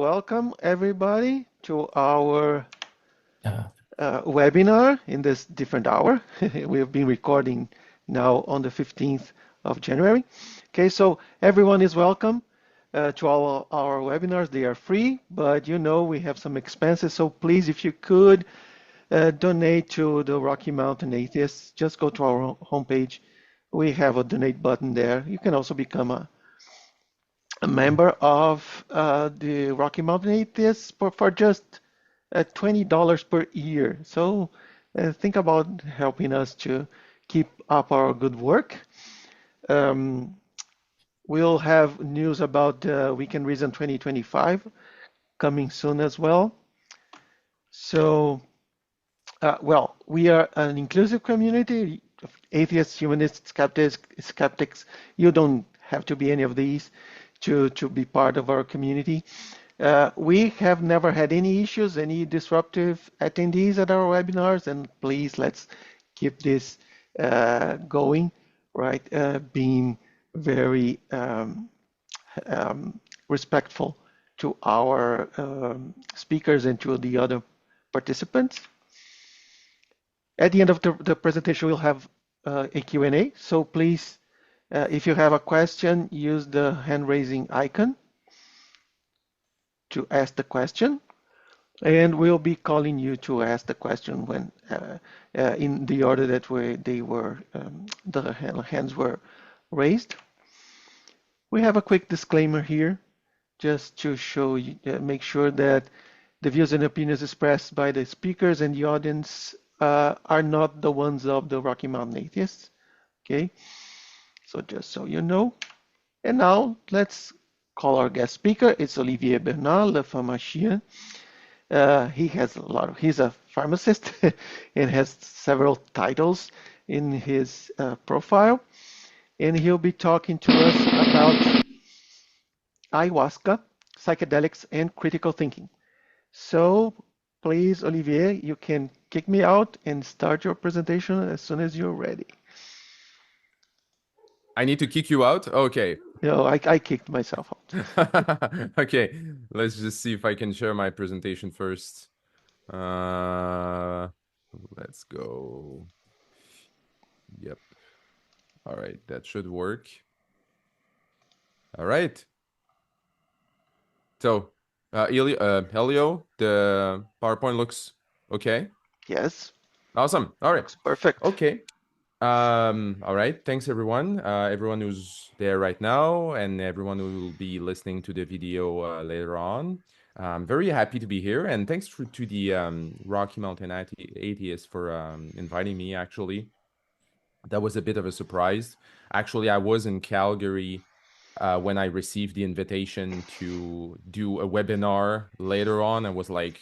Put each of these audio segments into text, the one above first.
Welcome everybody to our webinar in this different hour. We have been recording now on the 15th of January. Okay, so everyone is welcome to all our webinars. They are free, but you know we have some expenses. So please, if you could donate to the Rocky Mountain Atheists, just go to our homepage. We have a donate button there. You can also become a member of the Rocky Mountain Atheists for just $20 per year. So think about helping us to keep up our good work. We'll have news about WeCanReason 2025 coming soon as well. So, well, we are an inclusive community of atheists, humanists, skeptics. You don't have to be any of these to be part of our community. We have never had any issues, any disruptive attendees at our webinars, and please let's keep this going, right? Being very respectful to our speakers and to the other participants. At the end of the presentation, we'll have a Q&A, so please, if you have a question, use the hand-raising icon to ask the question, and we'll be calling you to ask the question when in the order that the hands were raised. We have a quick disclaimer here, just to show you, make sure that the views and opinions expressed by the speakers and the audience are not the ones of the Rocky Mountain Atheists. Okay, so just so you know. And now let's call our guest speaker. It's Olivier Bernard, le pharmacien. He's a pharmacist and has several titles in his profile. And he'll be talking to us about ayahuasca, psychedelics, and critical thinking. So please, Olivier, you can kick me out and start your presentation as soon as you're ready. I need to kick you out? Okay. No, I kicked myself out. Okay, let's just see if I can share my presentation first. Let's go. Yep. All right, that should work. All right. So, Helio, the PowerPoint looks okay? Yes. Awesome. All right. Looks perfect. Okay. All right. Thanks, everyone. Everyone who's there right now and everyone who will be listening to the video later on. I'm very happy to be here. And thanks to the Rocky Mountain Atheists for inviting me, actually. That was a bit of a surprise. Actually, I was in Calgary when I received the invitation to do a webinar later on. I was like,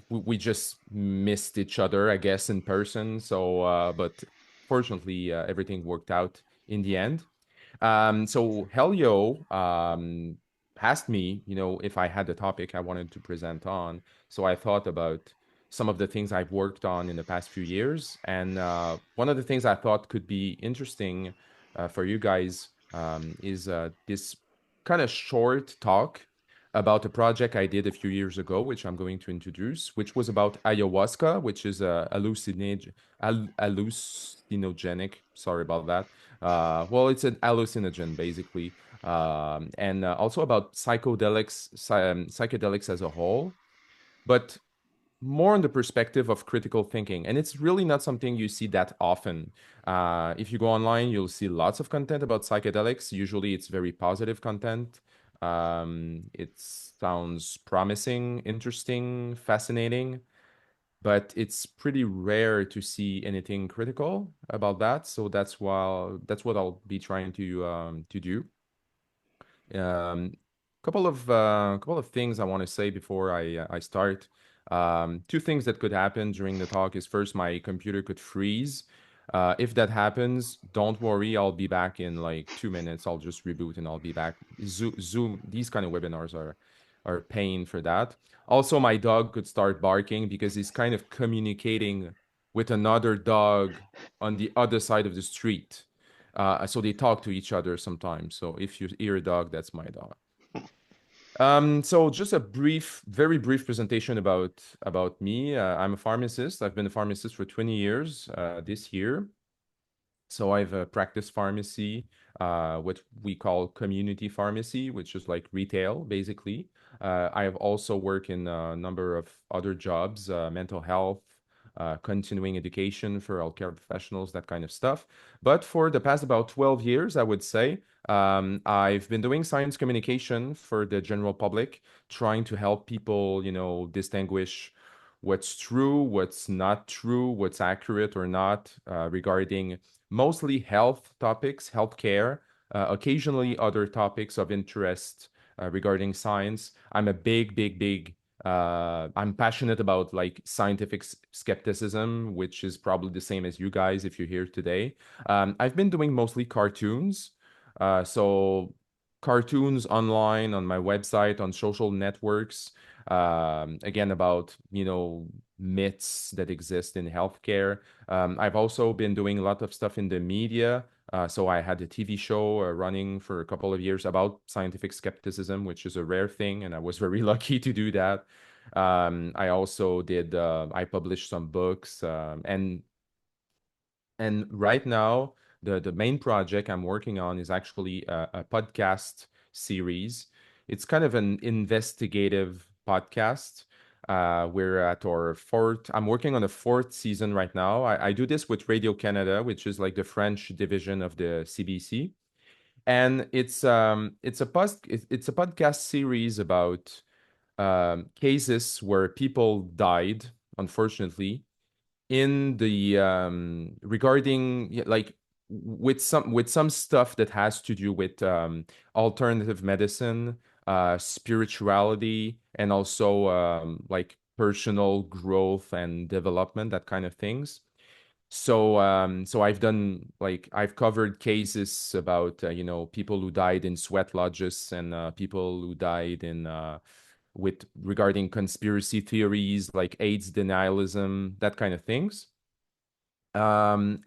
we just missed each other, I guess, in person. So, but fortunately, everything worked out in the end. So Helio asked me, if I had a topic I wanted to present on. So I thought about some of the things I've worked on in the past few years. And one of the things I thought could be interesting for you guys is this kind of short talk about a project I did a few years ago, which I'm going to introduce, which was about ayahuasca, which is a hallucinogenic. Sorry about that. Well, it's an hallucinogen, basically. And also about psychedelics as a whole, but more on the perspective of critical thinking. And it's really not something you see that often. If you go online, you'll see lots of content about psychedelics. Usually it's very positive content. It sounds promising, interesting, fascinating, but it's pretty rare to see anything critical about that. So that's what I'll be trying to do. Couple of things I want to say before I start. Two things that could happen during the talk is, first, my computer could freeze. If that happens, don't worry, I'll be back in like 2 minutes. I'll just reboot and I'll be back. Zoom, these kind of webinars are paying for that. Also, my dog could start barking because he's kind of communicating with another dog on the other side of the street. So they talk to each other sometimes. So if you hear a dog, that's my dog. So just a very brief presentation about me. I'm a pharmacist. I've been a pharmacist for 20 years this year. So I've practiced pharmacy, what we call community pharmacy, which is like retail, basically. I have also worked in a number of other jobs, mental health, continuing education for healthcare professionals, that kind of stuff. But for the past about 12 years, I would say, I've been doing science communication for the general public, trying to help people, distinguish what's true, what's not true, what's accurate or not, regarding mostly health topics, healthcare, occasionally other topics of interest regarding science. I'm a big, I'm passionate about like scientific skepticism, which is probably the same as you guys if you're here today. I've been doing mostly cartoons. So cartoons online on my website, on social networks, again about myths that exist in healthcare. I've also been doing a lot of stuff in the media. So I had a TV show running for a couple of years about scientific skepticism, which is a rare thing, and I was very lucky to do that. I also I published some books, and right now, the main project I'm working on is actually a podcast series. It's kind of an investigative podcast. We're at our fourth. I'm working on the fourth season right now. I do this with Radio Canada, which is like the French division of the CBC, and it's a podcast series about cases where people died, unfortunately, in the regarding like with some stuff that has to do with alternative medicine, spirituality, and also like personal growth and development, that kind of things. So I've covered cases about people who died in sweat lodges, and people who died in with regarding conspiracy theories like AIDS denialism, that kind of things. And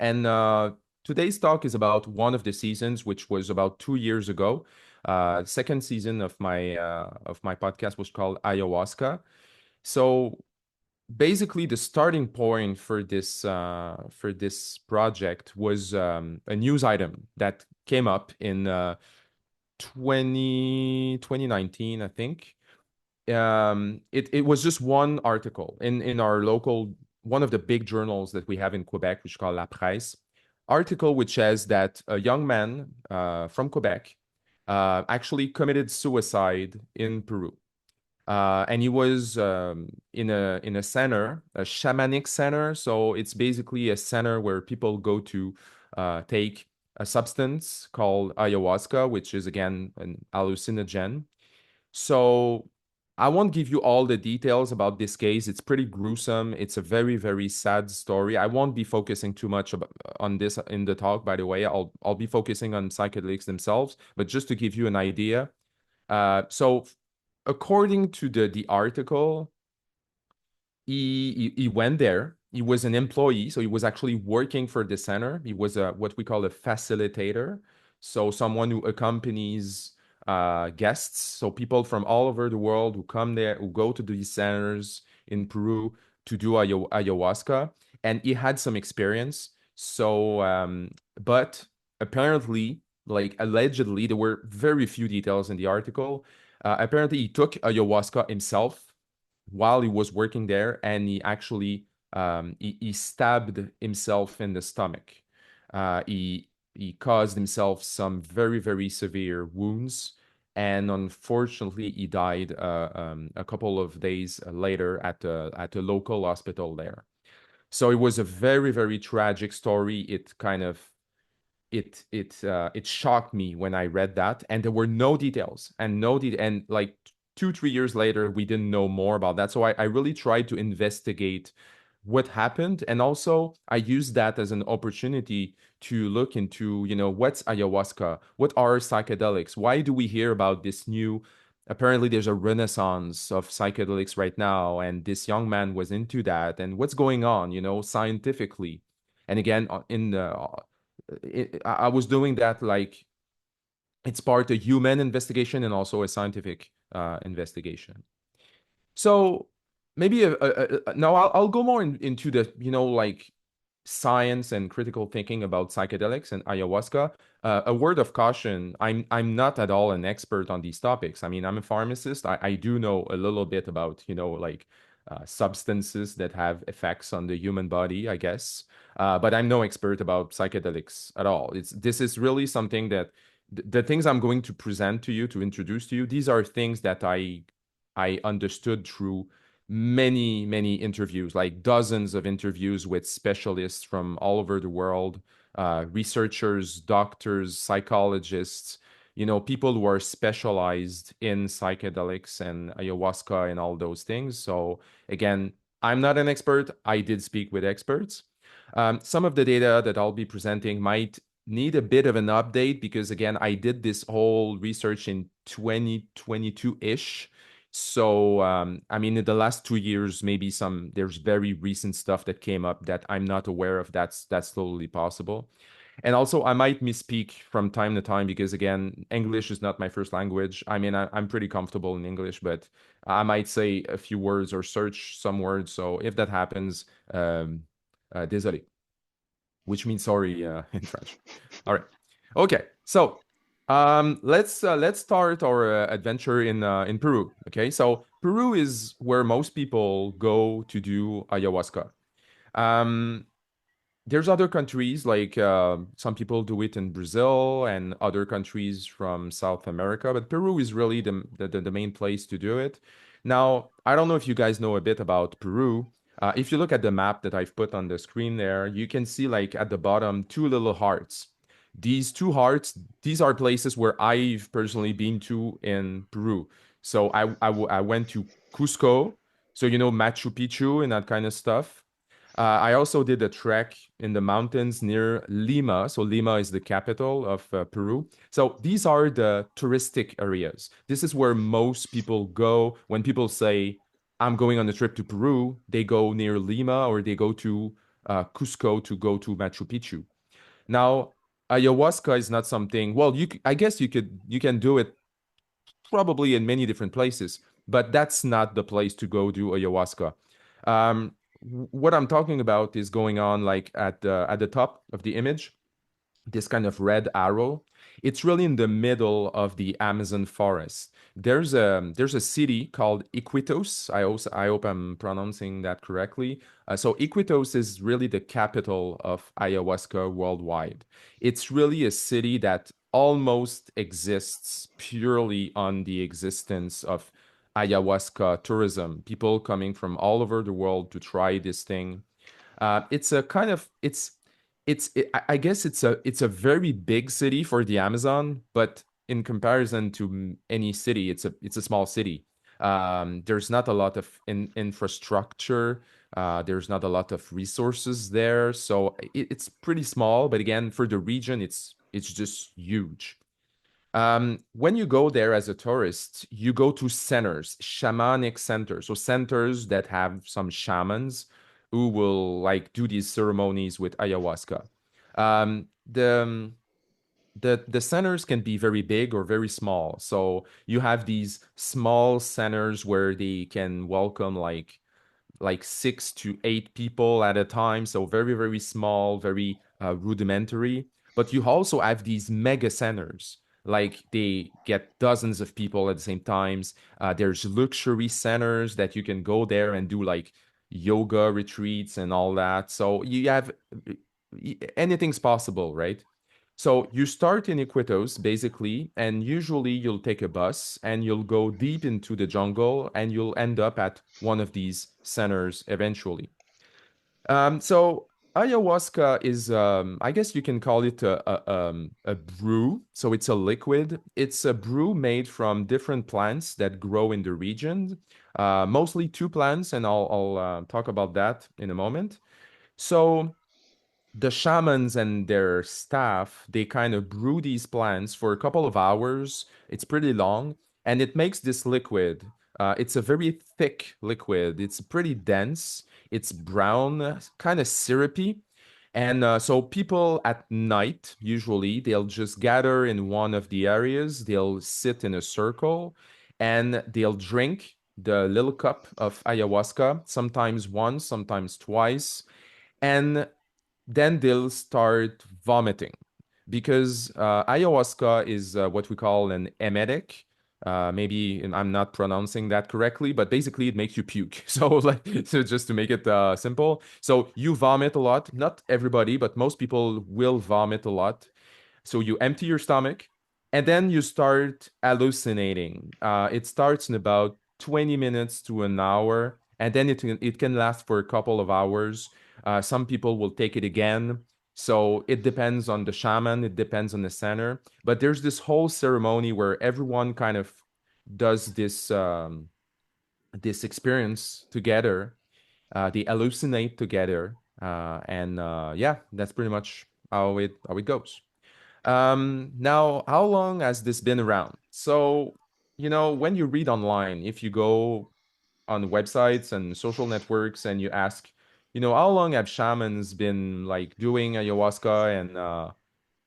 Today's talk is about one of the seasons, which was about 2 years ago. Second season of my podcast was called Ayahuasca. So basically, the starting point for this project was a news item that came up in 2019, I think. It was just one article in our local, one of the big journals that we have in Quebec, which is called La Presse, article which says that a young man from Quebec actually committed suicide in Peru. And he was in a center, a shamanic center. So it's basically a center where people go to take a substance called ayahuasca, which is again an hallucinogen. So I won't give you all the details about this case. It's pretty gruesome. It's a very sad story. I won't be focusing too much on this in the talk, by the way. I'll be focusing on psychedelics themselves, but just to give you an idea. So according to the article, he went there. He was an employee, so he was actually working for the center. He was what we call a facilitator, so someone who accompanies guests, so people from all over the world who come there, who go to these centers in Peru to do ayahuasca, and he had some experience. So, but apparently, like allegedly, there were very few details in the article. Apparently, he took ayahuasca himself while he was working there, and he actually he stabbed himself in the stomach. He caused himself some very severe wounds, and unfortunately, he died a couple of days later at a local hospital there. So it was a very tragic story. It kind of it shocked me when I read that, and there were no details and and like 2 3 years later, we didn't know more about that. So I really tried to investigate what happened, and also I used that as an opportunity to look into, what's ayahuasca, what are psychedelics, why do we hear about this new? Apparently, there's a renaissance of psychedelics right now, and this young man was into that, and what's going on, scientifically. And again, I was doing that like it's part a human investigation and also a scientific investigation. So maybe now I'll go more into the, like science and critical thinking about psychedelics and ayahuasca. A word of caution, I'm not at all an expert on these topics. I mean, I'm a pharmacist. I do know a little bit about, like substances that have effects on the human body, I guess. But I'm no expert about psychedelics at all. This is really something that the things I'm going to present to you, to introduce to you, these are things that I understood through many, many interviews, like dozens of interviews with specialists from all over the world, researchers, doctors, psychologists, people who are specialized in psychedelics and ayahuasca and all those things. So again, I'm not an expert. I did speak with experts. Some of the data that I'll be presenting might need a bit of an update because again, I did this whole research in 2022-ish. So, I mean, in the last 2 years, maybe there's very recent stuff that came up that I'm not aware of. That's totally possible. And also, I might misspeak from time to time because, again, English is not my first language. I mean, I'm pretty comfortable in English, but I might say a few words or search some words. So if that happens, désolé, which means sorry in French. All right. Okay. So let's start our adventure in Peru. Okay, so Peru is where most people go to do ayahuasca. Um, there's other countries like some people do it in Brazil and other countries from South America, but Peru is really the main place to do it. Now, I don't know if you guys know a bit about Peru. If you look at the map that I've put on the screen there, you can see like at the bottom two little hearts. These two hearts, these are places where I've personally been to in Peru. So I went to Cusco, so Machu Picchu and that kind of stuff. I also did a trek in the mountains near Lima. So Lima is the capital of Peru. So these are the touristic areas. This is where most people go. When people say, I'm going on a trip to Peru, they go near Lima or they go to Cusco to go to Machu Picchu. Now, ayahuasca is not something, well, I guess you can do it probably in many different places, but that's not the place to go do ayahuasca. What I'm talking about is going on like at the top of the image, this kind of red arrow. It's really in the middle of the Amazon forest. There's a city called Iquitos. I hope I'm pronouncing that correctly. So Iquitos is really the capital of ayahuasca worldwide. It's really a city that almost exists purely on the existence of ayahuasca tourism. People coming from all over the world to try this thing. It's a kind of I guess it's a very big city for the Amazon, but in comparison to any city, it's a small city. There's not a lot of infrastructure. There's not a lot of resources there, so it's pretty small. But again, for the region, it's just huge. When you go there as a tourist, you go to centers, shamanic centers, so centers that have some shamans who will like do these ceremonies with ayahuasca. Um, the the centers can be very big or very small. So you have these small centers where they can welcome like 6 to 8 people at a time. So very, very small, very rudimentary. But you also have these mega centers, like they get dozens of people at the same times. There's luxury centers that you can go there and do like yoga retreats and all that. So you have anything's possible, right? So you start in Iquitos, basically, and usually you'll take a bus and you'll go deep into the jungle and you'll end up at one of these centers eventually. So ayahuasca is, I guess you can call it a brew. So it's a liquid. It's a brew made from different plants that grow in the region, mostly two plants, and I'll talk about that in a moment. So the shamans and their staff, they kind of brew these plants for a couple of hours. It's pretty long, and it makes this liquid. It's a very thick liquid. It's pretty dense. It's brown, kind of syrupy. And so people at night, usually, they'll just gather in one of the areas. They'll sit in a circle, and they'll drink the little cup of ayahuasca, sometimes once, sometimes twice, and then they'll start vomiting because ayahuasca is what we call an emetic. Maybe I'm not pronouncing that correctly, but basically it makes you puke. So, like, so just to make it simple, so you vomit a lot. Not everybody, but most people will vomit a lot. So you empty your stomach, and then you start hallucinating. It starts in about 20 minutes to an hour, and then it can last for a couple of hours. Some people will take it again. So it depends on the shaman, it depends on the center. But there's this whole ceremony where everyone kind of does this experience together. They hallucinate together, and yeah, that's pretty much how it goes. Now, how long has this been around? So, when you read online, if you go on websites and social networks and you ask, how long have shamans been like doing ayahuasca and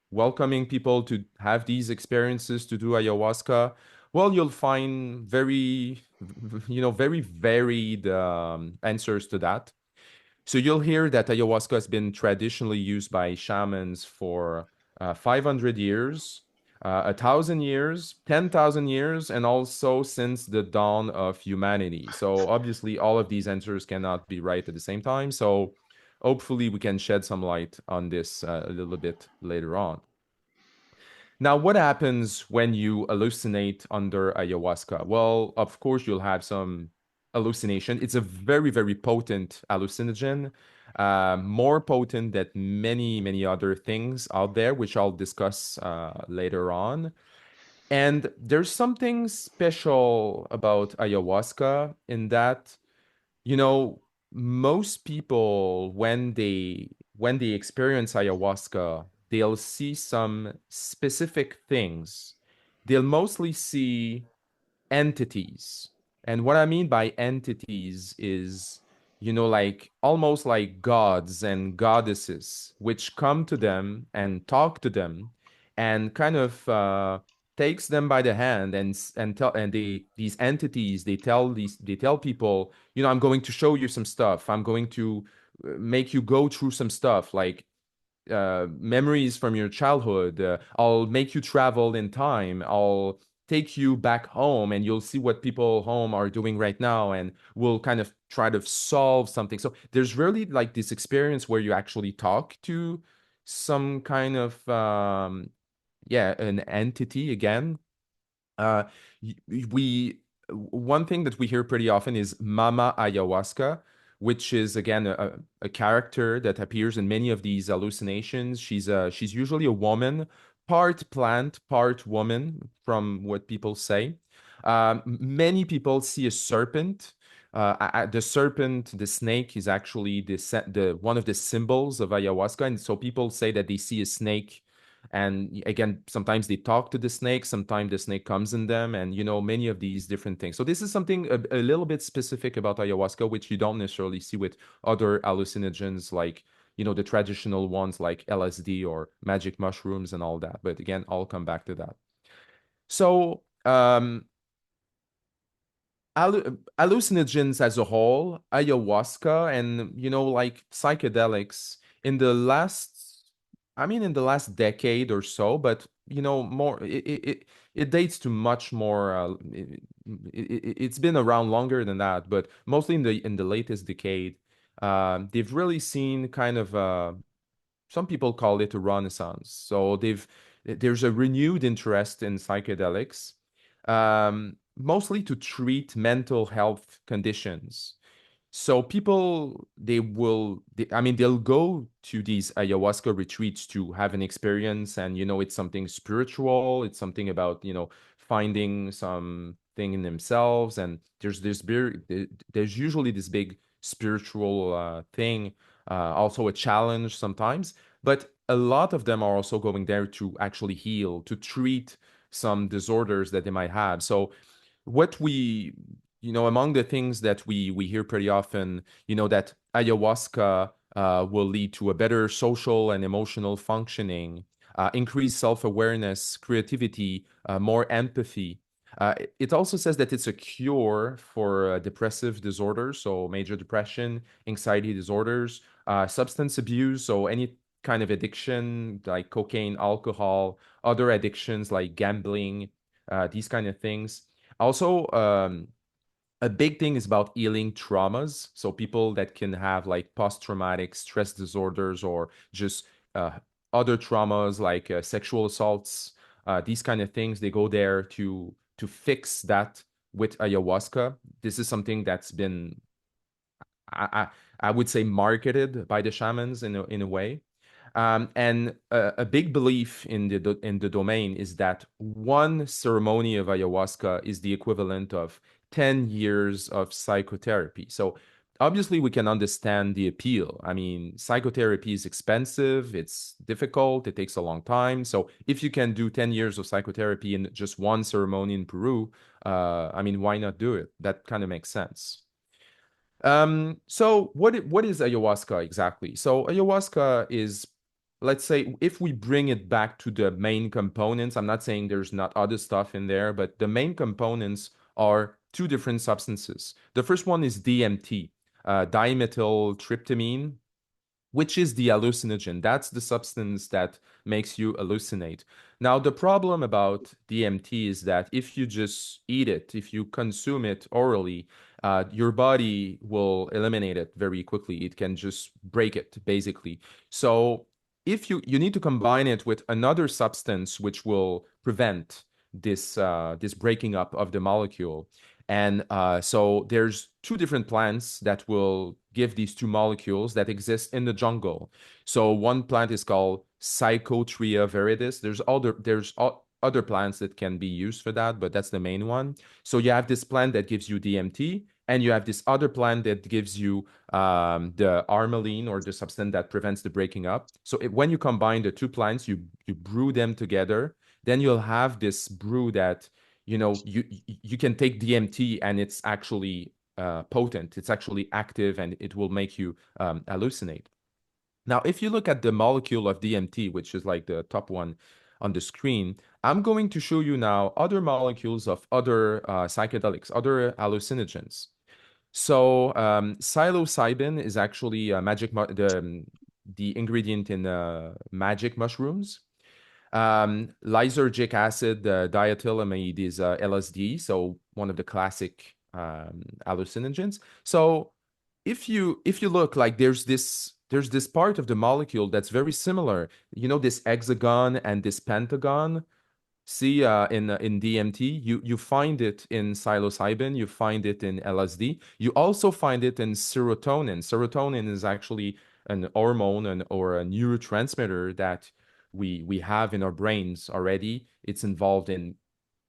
welcoming people to have these experiences to do ayahuasca? Well, you'll find very varied answers to that. So you'll hear that ayahuasca has been traditionally used by shamans for 500 years, 1,000 years, 10,000 years, and also since the dawn of humanity. So obviously, all of these answers cannot be right at the same time. So hopefully, we can shed some light on this a little bit later on. Now, what happens when you hallucinate under ayahuasca? Well, of course, you'll have some hallucination. It's a very, very potent hallucinogen, more potent than many, many other things out there, which I'll discuss later on. And there's something special about ayahuasca in that you know, most people when they experience ayahuasca, they'll see some specific things. They'll mostly see entities. And what I mean by entities is, like almost like gods and goddesses, which come to them and talk to them and kind of takes them by the hand and these entities they tell people, I'm going to show you some stuff. I'm going to make you go through some stuff like memories from your childhood. I'll make you travel in time. I'll take you back home and you'll see what people home are doing right now and we'll kind of try to solve something. So there's really like this experience where you actually talk to some kind of an entity again. uh, we One thing that we hear pretty often is Mama Ayahuasca, which is again a character that appears in many of these hallucinations. She's usually a woman, part plant, part woman, from what people say. Many people see a serpent. The serpent, the snake, is actually the one of the symbols of ayahuasca, and so people say that they see a snake and again sometimes they talk to the snake, sometimes the snake comes in them, and many of these different things. So this is something a little bit specific about ayahuasca, which you don't necessarily see with other hallucinogens like the traditional ones like LSD or magic mushrooms and all that. But again, I'll come back to that. So hallucinogens as a whole, ayahuasca, and like psychedelics in the last, I mean, in the last decade or so, but more it dates to much more. It's been around longer than that, but mostly in the latest decade, they've really seen kind of some people call it a renaissance. So there's a renewed interest in psychedelics, mostly to treat mental health conditions. So people, I mean, they'll go to these ayahuasca retreats to have an experience, and it's something spiritual. It's something about finding something in themselves, and there's usually this big spiritual thing, also a challenge sometimes. But a lot of them are also going there to actually heal, to treat some disorders that they might have. So what we among the things that we hear pretty often, that ayahuasca will lead to a better social and emotional functioning, increased self-awareness, creativity, more empathy. It also says that it's a cure for depressive disorders, so major depression, anxiety disorders, substance abuse, so any kind of addiction like cocaine, alcohol, other addictions like gambling, these kind of things. Also, a big thing is about healing traumas. So people that can have like post-traumatic stress disorders or just uh, other traumas like sexual assaults, these kind of things, they go there to fix that with ayahuasca. This is something that's been, I, I would say, marketed by the shamans in a way. And a big belief in the domain is that one ceremony of ayahuasca is the equivalent of 10 years of psychotherapy. So obviously we can understand the appeal. I mean, psychotherapy is expensive, it's difficult, it takes a long time. So if you can do 10 years of psychotherapy in just one ceremony in Peru, I mean, why not do it? That kind of makes sense. So what is ayahuasca exactly? So ayahuasca is, let's say, if we bring it back to the main components, I'm not saying there's not other stuff in there, but the main components are two different substances. The first one is DMT, dimethyltryptamine, which is the hallucinogen. That's the substance that makes you hallucinate. Now, the problem about DMT is that if you just eat it, if you consume it orally, your body will eliminate it very quickly. It can just break it, basically. So if you need to combine it with another substance which will prevent this breaking up of the molecule. And so there's two different plants that will give these two molecules that exist in the jungle. So one plant is called Psychotria viridis. Other plants that can be used for that, but that's the main one. So you have this plant that gives you DMT, and you have this other plant that gives you the armaline, or the substance that prevents the breaking up. So when you combine the two plants, you brew them together, then you'll have this brew that you can take DMT and it's actually potent, it's actually active, and it will make you hallucinate. Now, if you look at the molecule of DMT, which is like the top one on the screen, I'm going to show you now other molecules of other psychedelics, other hallucinogens. So psilocybin is actually the ingredient in magic mushrooms. Lysergic acid diethylamide is LSD, so one of the classic hallucinogens. So if you look, like, there's this part of the molecule that's very similar. This hexagon and this pentagon. See, in DMT, you find it in psilocybin, you find it in LSD, you also find it in serotonin. Serotonin is actually an hormone or a neurotransmitter that we have in our brains already. It's involved in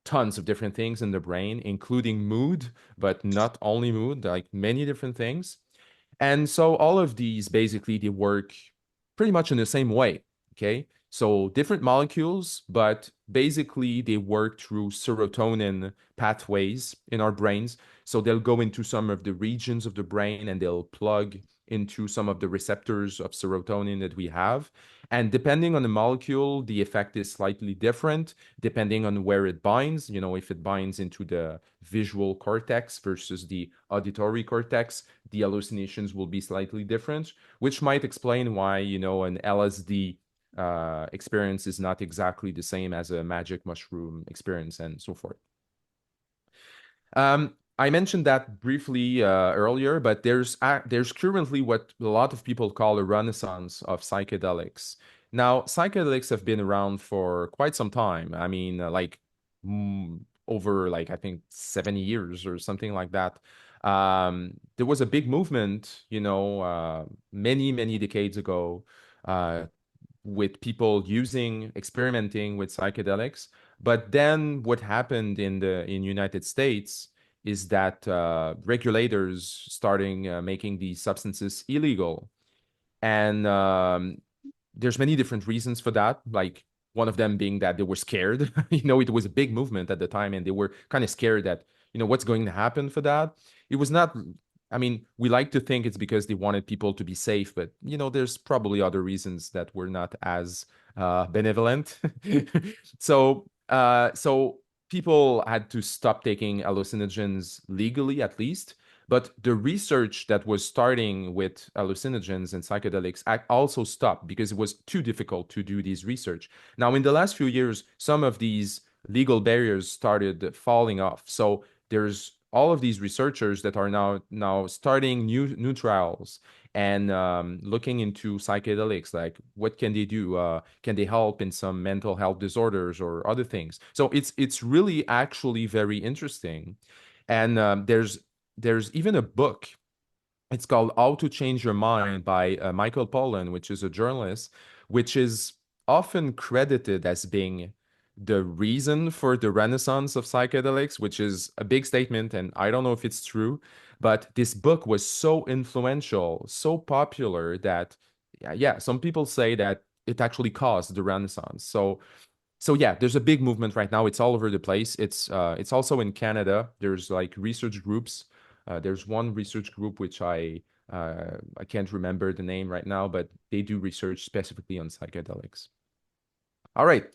tons of different things in the brain, including mood, but not only mood, like many different things. And so all of these basically they work pretty much in the same way. Okay. So different molecules, but basically they work through serotonin pathways in our brains. So they'll go into some of the regions of the brain and they'll plug into some of the receptors of serotonin that we have. And depending on the molecule, the effect is slightly different depending on where it binds. If it binds into the visual cortex versus the auditory cortex, the hallucinations will be slightly different, which might explain why, an LSD experience is not exactly the same as a magic mushroom experience and so forth. I mentioned that briefly earlier, but there's currently what a lot of people call a renaissance of psychedelics. Now, psychedelics have been around for quite some time. I mean, over, like, I think 70 years or something like that. There was a big movement, many, many decades ago, with people experimenting with psychedelics. But then what happened in United States is that regulators starting making these substances illegal. And there's many different reasons for that. Like, one of them being that they were scared. It was a big movement at the time, and they were kind of scared that, what's going to happen for that. It was not, I mean, we like to think it's because they wanted people to be safe, but, there's probably other reasons that were not as benevolent. So people had to stop taking hallucinogens legally, at least. But the research that was starting with hallucinogens and psychedelics also stopped because it was too difficult to do this research. Now, in the last few years, some of these legal barriers started falling off. So there's all of these researchers that are now starting new trials and looking into psychedelics, like what can they do? Can they help in some mental health disorders or other things? So it's really actually very interesting. And there's even a book. It's called How to Change Your Mind by Michael Pollan, which is a journalist, which is often credited as being the reason for the renaissance of psychedelics, which is a big statement, and I don't know if it's true, but this book was so influential, so popular that, yeah, some people say that it actually caused the renaissance. So yeah, there's a big movement right now. It's all over the place. It's also in Canada. There's like research groups. There's one research group which I can't remember the name right now, but they do research specifically on psychedelics. All right.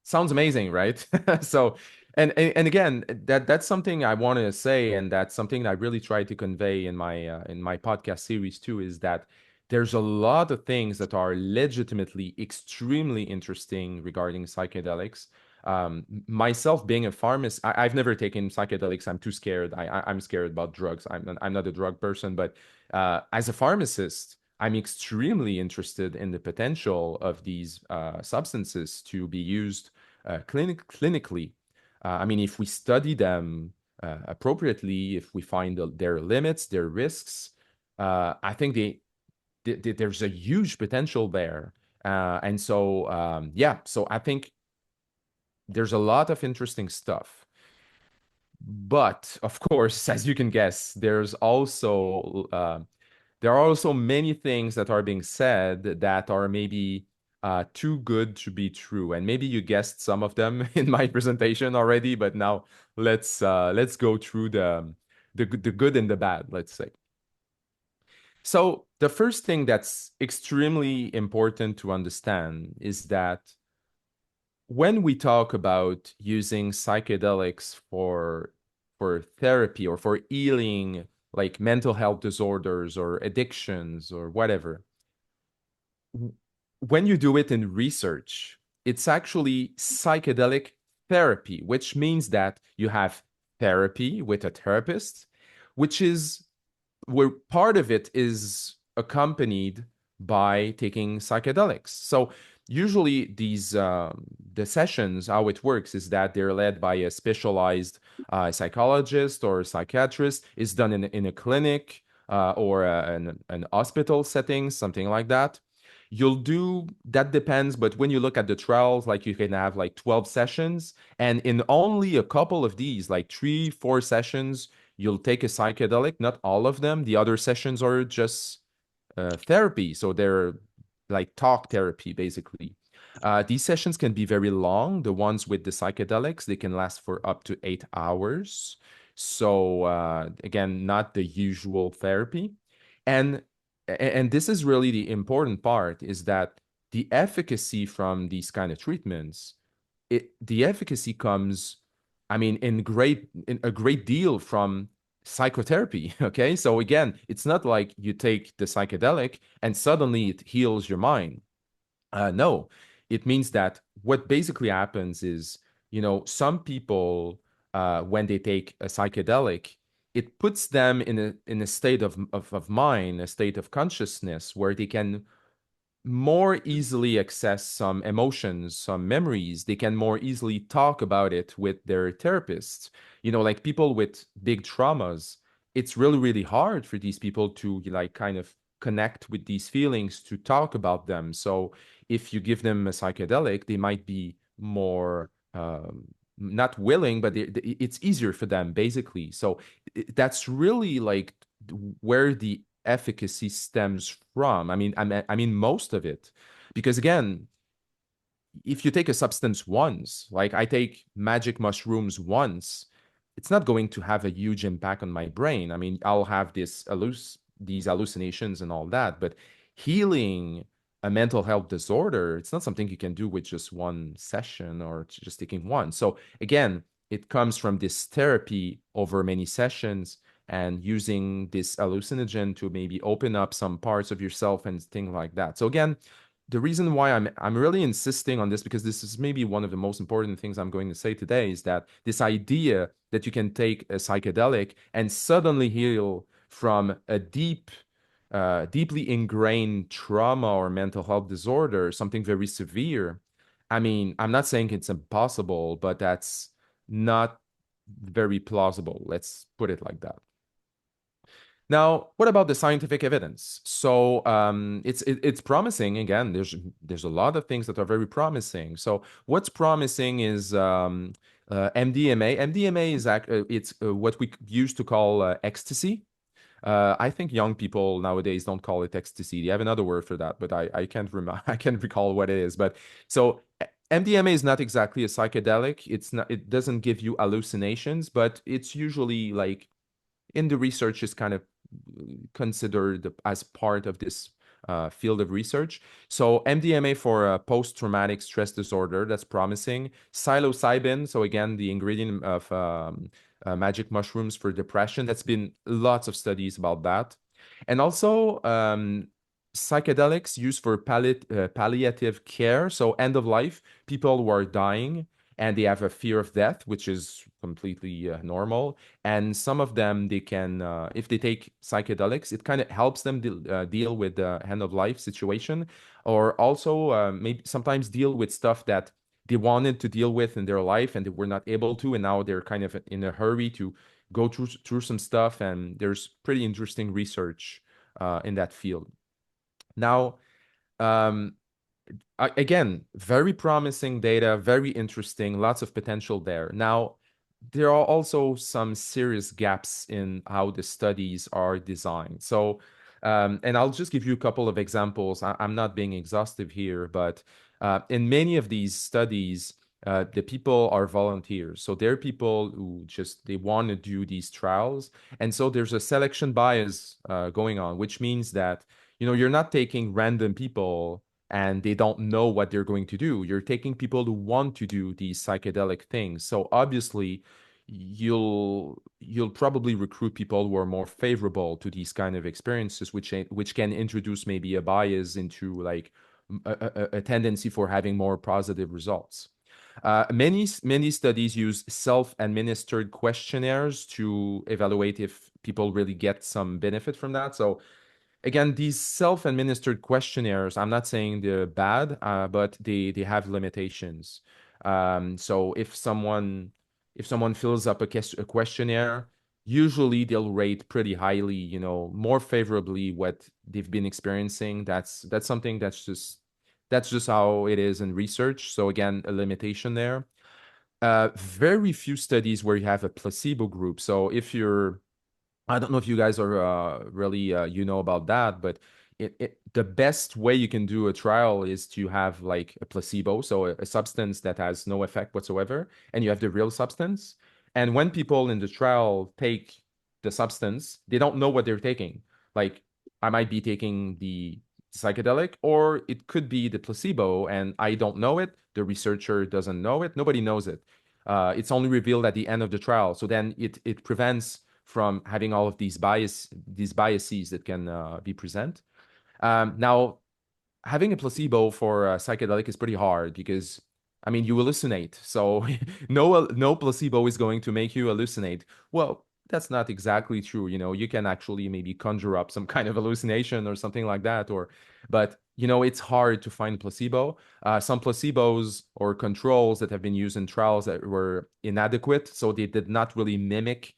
Sounds amazing, right? So, and again, that's something I want to say, and that's something I really try to convey in my podcast series too, is that there's a lot of things that are legitimately extremely interesting regarding psychedelics. Myself being a pharmacist, I've never taken psychedelics. I'm too scared. I'm scared about drugs. I'm not a drug person, but as a pharmacist, I'm extremely interested in the potential of these substances to be used clinically. I mean, if we study them appropriately, if we find their limits, their risks, I think there's a huge potential there. And so, yeah, so I think there's a lot of interesting stuff. But of course, as you can guess, there are also many things that are being said that are maybe too good to be true. And maybe you guessed some of them in my presentation already, but now let's go through the good and the bad, let's say. So the first thing that's extremely important to understand is that when we talk about using psychedelics for therapy or for healing like mental health disorders or addictions or whatever, when you do it in research, it's actually psychedelic therapy, which means that you have therapy with a therapist, which is where part of it is accompanied by taking psychedelics. So usually the sessions, how it works is that they're led by a specialized psychologist or psychiatrist. It's done in a clinic or an hospital setting, something like that. You'll do that depends, but when you look at the trials, like you can have like 12 sessions, and in only a couple of these, like 3, 4 sessions, you'll take a psychedelic, not all of them. The other sessions are just therapy. So they're like talk therapy, basically. These sessions can be very long. The ones with the psychedelics, they can last for up to 8 hours. So again, not the usual therapy. And and this is really the important part is that the efficacy from these kind of treatments, the efficacy comes, I mean, in a great deal from psychotherapy. Okay, so again, it's not like you take the psychedelic and suddenly it heals your mind. No, it means that what basically happens is, some people, when they take a psychedelic, it puts them in a state of mind, a state of consciousness where they can more easily access some emotions, some memories. They can more easily talk about it with their therapists. Like people with big traumas, it's really, really hard for these people to like kind of connect with these feelings, to talk about them. So if you give them a psychedelic, they might be more not willing, but it's easier for them, basically. So that's really like where the efficacy stems from. I mean most of it, because again, if you take a substance once, like I take magic mushrooms once, it's not going to have a huge impact on my brain. I mean, I'll have these hallucinations and all that, but healing a mental health disorder, it's not something you can do with just one session or just taking one. So again, it comes from this therapy over many sessions and using this hallucinogen to maybe open up some parts of yourself and things like that. So again, the reason why I'm really insisting on this, because this is maybe one of the most important things I'm going to say today, is that this idea that you can take a psychedelic and suddenly heal from a deeply ingrained trauma or mental health disorder, something very severe. I mean, I'm not saying it's impossible, but that's not very plausible. Let's put it like that. Now, what about the scientific evidence? So it's promising. Again, there's a lot of things that are very promising. So what's promising is MDMA. MDMA is it's what we used to call ecstasy. I think young people nowadays don't call it ecstasy. They have another word for that, but I can't remember. I can't recall what it is. But so MDMA is not exactly a psychedelic. It's not. It doesn't give you hallucinations, but it's usually like in the research is kind of considered as part of this field of research. So MDMA for post-traumatic stress disorder, that's promising. Psilocybin, so again, the ingredient of magic mushrooms for depression. That's been lots of studies about that. And also psychedelics used for palliative care. So end of life, people who are dying and they have a fear of death, which is completely normal. And some of them, they can, if they take psychedelics, it kind of helps them deal with the end of life situation, or also maybe sometimes deal with stuff that they wanted to deal with in their life and they were not able to, and now they're kind of in a hurry to go through some stuff. And there's pretty interesting research in that field. Now, um, again, very promising data, very interesting, lots of potential there. Now, there are also some serious gaps in how the studies are designed. So, and I'll just give you a couple of examples. I'm not being exhaustive here, but in many of these studies, the people are volunteers. So they're people who just they want to do these trials, and so there's a selection bias going on, which means that you're not taking random people and they don't know what they're going to do. You're taking people who want to do these psychedelic things. So obviously, you'll probably recruit people who are more favorable to these kind of experiences, which can introduce maybe a bias into like a tendency for having more positive results. Many studies use self-administered questionnaires to evaluate if people really get some benefit from that. So again, these self-administered questionnaires, I'm not saying they're bad, but they have limitations. So if someone fills up a questionnaire, usually they'll rate pretty highly, more favorably what they've been experiencing. That's something that's just how it is in research. So again, a limitation there. Very few studies where you have a placebo group. So I don't know if you guys are really about that, but the best way you can do a trial is to have like a placebo, so a substance that has no effect whatsoever, and you have the real substance. And when people in the trial take the substance, they don't know what they're taking. Like I might be taking the psychedelic, or it could be the placebo, and I don't know it. The researcher doesn't know it. Nobody knows it. It's only revealed at the end of the trial. So then it prevents from having all of these biases that can be present. Now, having a placebo for a psychedelic is pretty hard because, I mean, you hallucinate. So no placebo is going to make you hallucinate. Well, that's not exactly true. You can actually maybe conjure up some kind of hallucination or something like that. But it's hard to find placebo. Some placebos or controls that have been used in trials that were inadequate, so they did not really mimic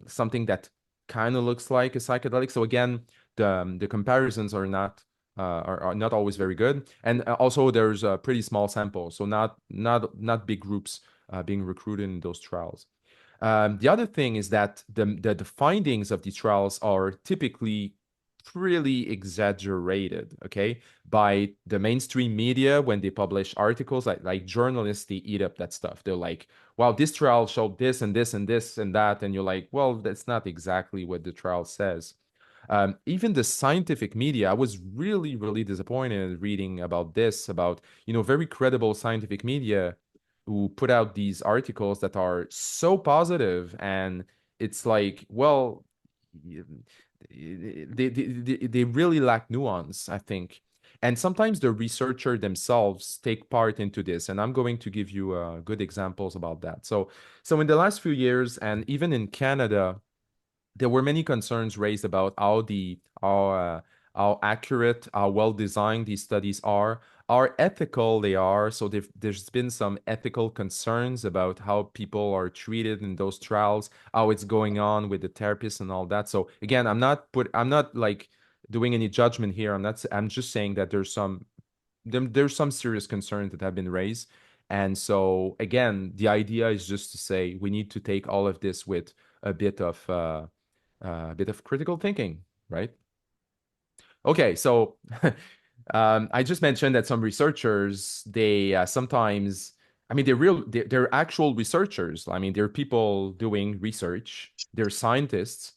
something that kind of looks like a psychedelic. So again, the comparisons are not always very good, and also there's a pretty small sample, so not big groups being recruited in those trials. The other thing is that the findings of these trials are typically really exaggerated, okay, by the mainstream media when they publish articles. Like journalists, they eat up that stuff. They're like, wow, this trial showed this and this and this and that, and you're like, well, that's not exactly what the trial says. Even the scientific media, I was really, really disappointed reading about this, about, very credible scientific media who put out these articles that are so positive, and it's like, well, they really lack nuance, I think. And sometimes the researcher themselves take part into this, and I'm going to give you good examples about that. So in the last few years, and even in Canada, there were many concerns raised about how accurate, how well designed these studies are, how ethical they are. So there's been some ethical concerns about how people are treated in those trials, how it's going on with the therapists and all that. So again, I'm not like doing any judgment here. I'm just saying that there's some serious concerns that have been raised. And so again, the idea is just to say we need to take all of this with a bit of critical thinking, right? Okay, so I just mentioned that some researchers, they sometimes, I mean, they're actual researchers. I mean, they're people doing research, they're scientists.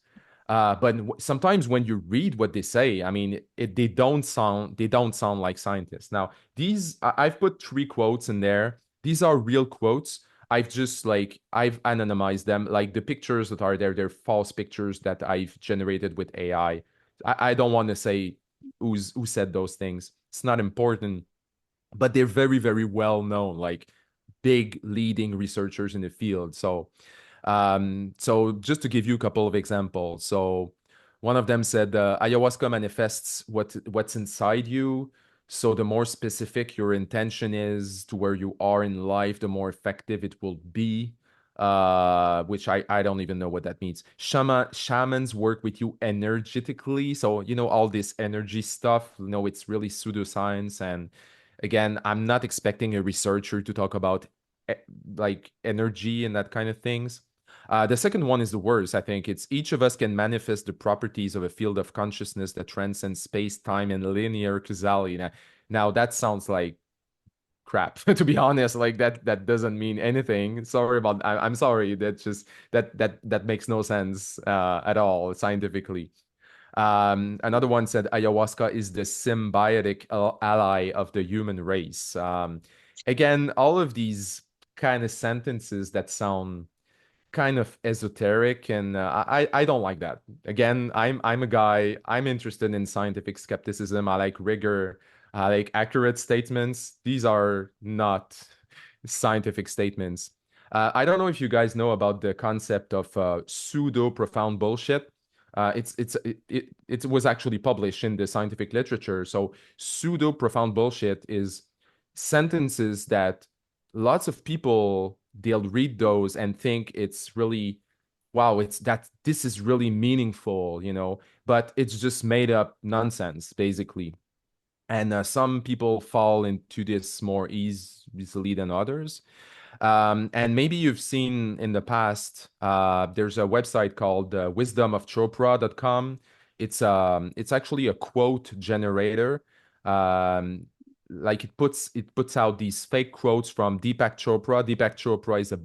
But sometimes when you read what they say, I mean, they don't sound like scientists. Now, I've put three quotes in there. These are real quotes. I've anonymized them. Like the pictures that are there, they're false pictures that I've generated with AI. I don't want to say who said those things. It's not important, but they're very, very well known, like big leading researchers in the field. So just to give you a couple of examples. So one of them said, ayahuasca manifests what's inside you. So the more specific your intention is to where you are in life, the more effective it will be. Which I don't even know what that means. Shamans work with you energetically. So, all this energy stuff, it's really pseudoscience. And again, I'm not expecting a researcher to talk about eh, like energy and that kind of things. The second one is the worst, I think. It's each of us can manifest the properties of a field of consciousness that transcends space, time, and linear causality. Now that sounds like crap, to be honest. Like that doesn't mean anything. I'm sorry. That makes no sense at all scientifically. Another one said ayahuasca is the symbiotic ally of the human race. Again, all of these kind of sentences that sound kind of esoteric, and I don't like that. Again, I'm a guy. I'm interested in scientific skepticism. I like rigor. I like accurate statements. These are not scientific statements. I don't know if you guys know about the concept of pseudo profound bullshit. It was actually published in the scientific literature. So pseudo profound bullshit is sentences that lots of people, they'll read those and think it's really, wow, it's that this is really meaningful, but it's just made up nonsense basically. And some people fall into this more easily than others. And maybe you've seen in the past, there's a website called wisdomofchopra.com. It's actually a quote generator. Like it puts out these fake quotes from Deepak Chopra. Deepak Chopra is a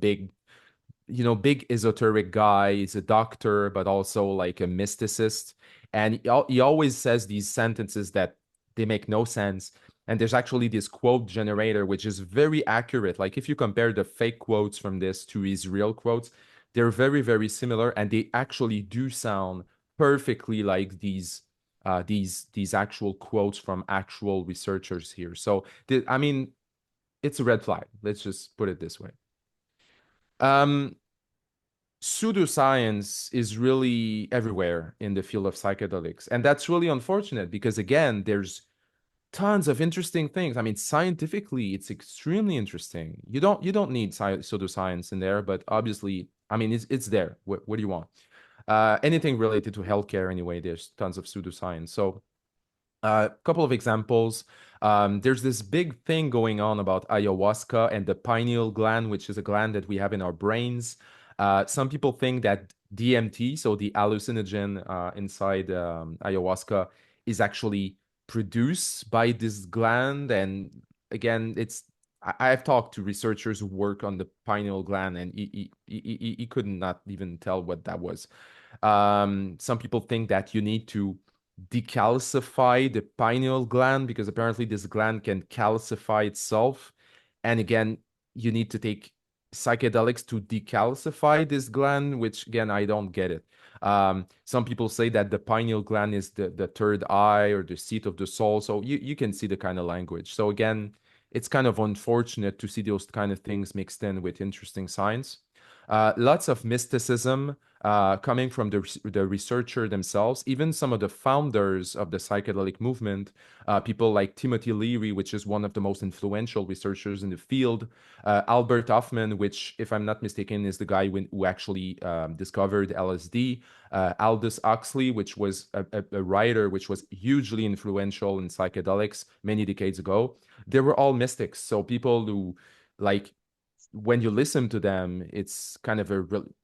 big esoteric guy. He's a doctor, but also like a mysticist. And he always says these sentences that they make no sense. And there's actually this quote generator, which is very accurate. Like if you compare the fake quotes from this to his real quotes, they're very, very similar. And they actually do sound perfectly like these actual quotes from actual researchers here. So, I mean, it's a red flag. Let's just put it this way. Um, Pseudoscience is really everywhere in the field of psychedelics. And that's really unfortunate because, again, there's tons of interesting things. I mean, scientifically, it's extremely interesting. You don't need pseudoscience in there, but obviously, I mean, it's there. What do you want? Anything related to healthcare, anyway, there's tons of pseudoscience. So a couple of examples. There's this big thing going on about ayahuasca and the pineal gland, which is a gland that we have in our brains. Some people think that DMT, so the hallucinogen inside ayahuasca, is actually produced by this gland. And again, I've talked to researchers who work on the pineal gland, and he could not even tell what that was. Some people think that you need to decalcify the pineal gland because apparently this gland can calcify itself. And again, you need to take psychedelics to decalcify this gland, which again, I don't get it. Some people say that the pineal gland is the third eye or the seat of the soul. So you can see the kind of language. So again, it's kind of unfortunate to see those kind of things mixed in with interesting science. Lots of mysticism coming from the researcher themselves, even some of the founders of the psychedelic movement, people like Timothy Leary, which is one of the most influential researchers in the field, Albert Hoffman, which, if I'm not mistaken, is the guy who actually discovered LSD, Aldous Huxley, which was a writer which was hugely influential in psychedelics many decades ago. They were all mystics, so people who like when you listen to them, it's kind of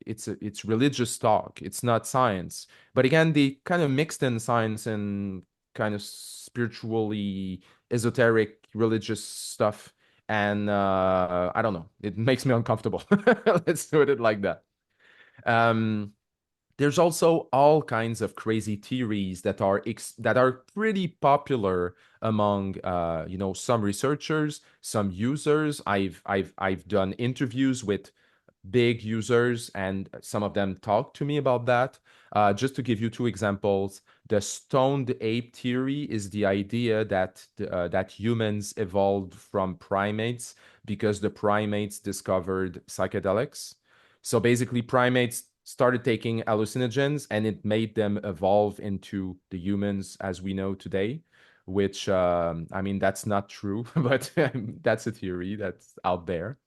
it's religious talk. It's not science, but again, they kind of mixed in science and kind of spiritually esoteric religious stuff. And I don't know, it makes me uncomfortable. Let's do it like that. Um, there's also all kinds of crazy theories that are pretty popular among some researchers, some users. I've done interviews with big users, and some of them talk to me about that. Just to give you two examples, the stoned ape theory is the idea that humans evolved from primates because the primates discovered psychedelics. So basically, primates started taking hallucinogens, and it made them evolve into the humans as we know today. Which I mean, that's not true, but that's a theory that's out there.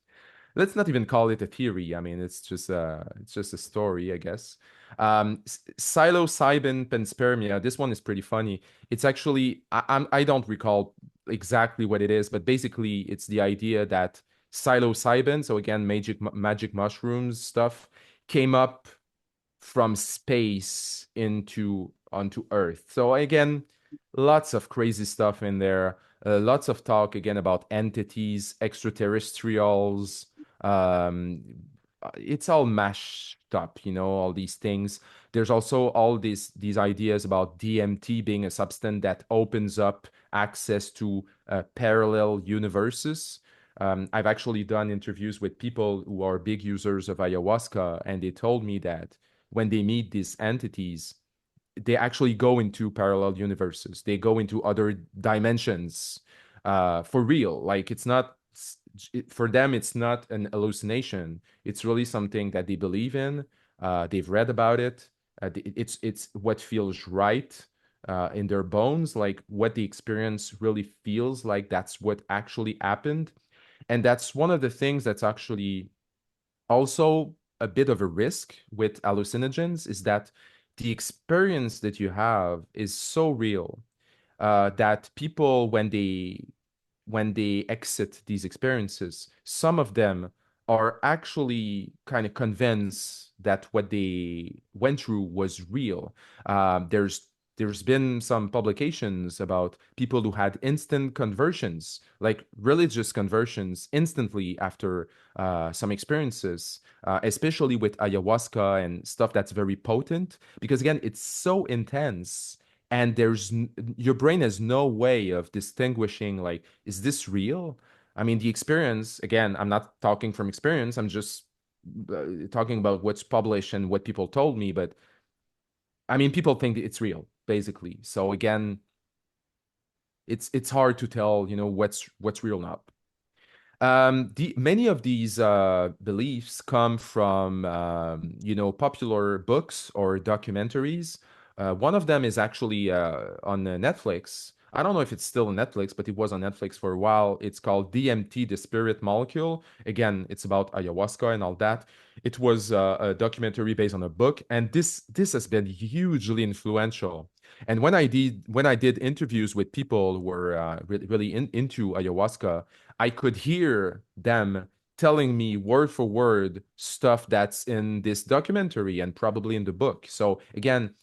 Let's not even call it a theory. I mean, it's just a story, I guess. Psilocybin panspermia. This one is pretty funny. It's actually I don't recall exactly what it is, but basically it's the idea that psilocybin, so again, magic mushrooms stuff, came up from space into onto Earth. So again, lots of crazy stuff in there. Lots of talk again about entities, extraterrestrials. Um, it's all mashed up, all these things. There's also all these ideas about DMT being a substance that opens up access to parallel universes. I've actually done interviews with people who are big users of ayahuasca, and they told me that when they meet these entities, they actually go into parallel universes. They go into other dimensions for real. Like it's not for them. It's not an hallucination. It's really something that they believe in. They've read about it. It's what feels right in their bones. Like what the experience really feels like. That's what actually happened, and that's one of the things that's actually also a bit of a risk with hallucinogens is that the experience that you have is so real that people when they exit these experiences, some of them are actually kind of convinced that what they went through was real. There's been some publications about people who had instant conversions, like religious conversions, instantly after some experiences, especially with ayahuasca and stuff that's very potent, because again, it's so intense and your brain has no way of distinguishing, like, is this real? I mean, the experience, again, I'm not talking from experience, I'm just talking about what's published and what people told me, but I mean, people think it's real, basically. So again, it's hard to tell, what's real now. Many of these beliefs come from popular books or documentaries. One of them is actually on Netflix. I don't know if it's still on Netflix, but it was on Netflix for a while. It's called DMT, the Spirit Molecule. Again, it's about ayahuasca and all that. It was a documentary based on a book, and this has been hugely influential. And when I did interviews with people who were really into ayahuasca, I could hear them telling me word for word stuff that's in this documentary and probably in the book. So again,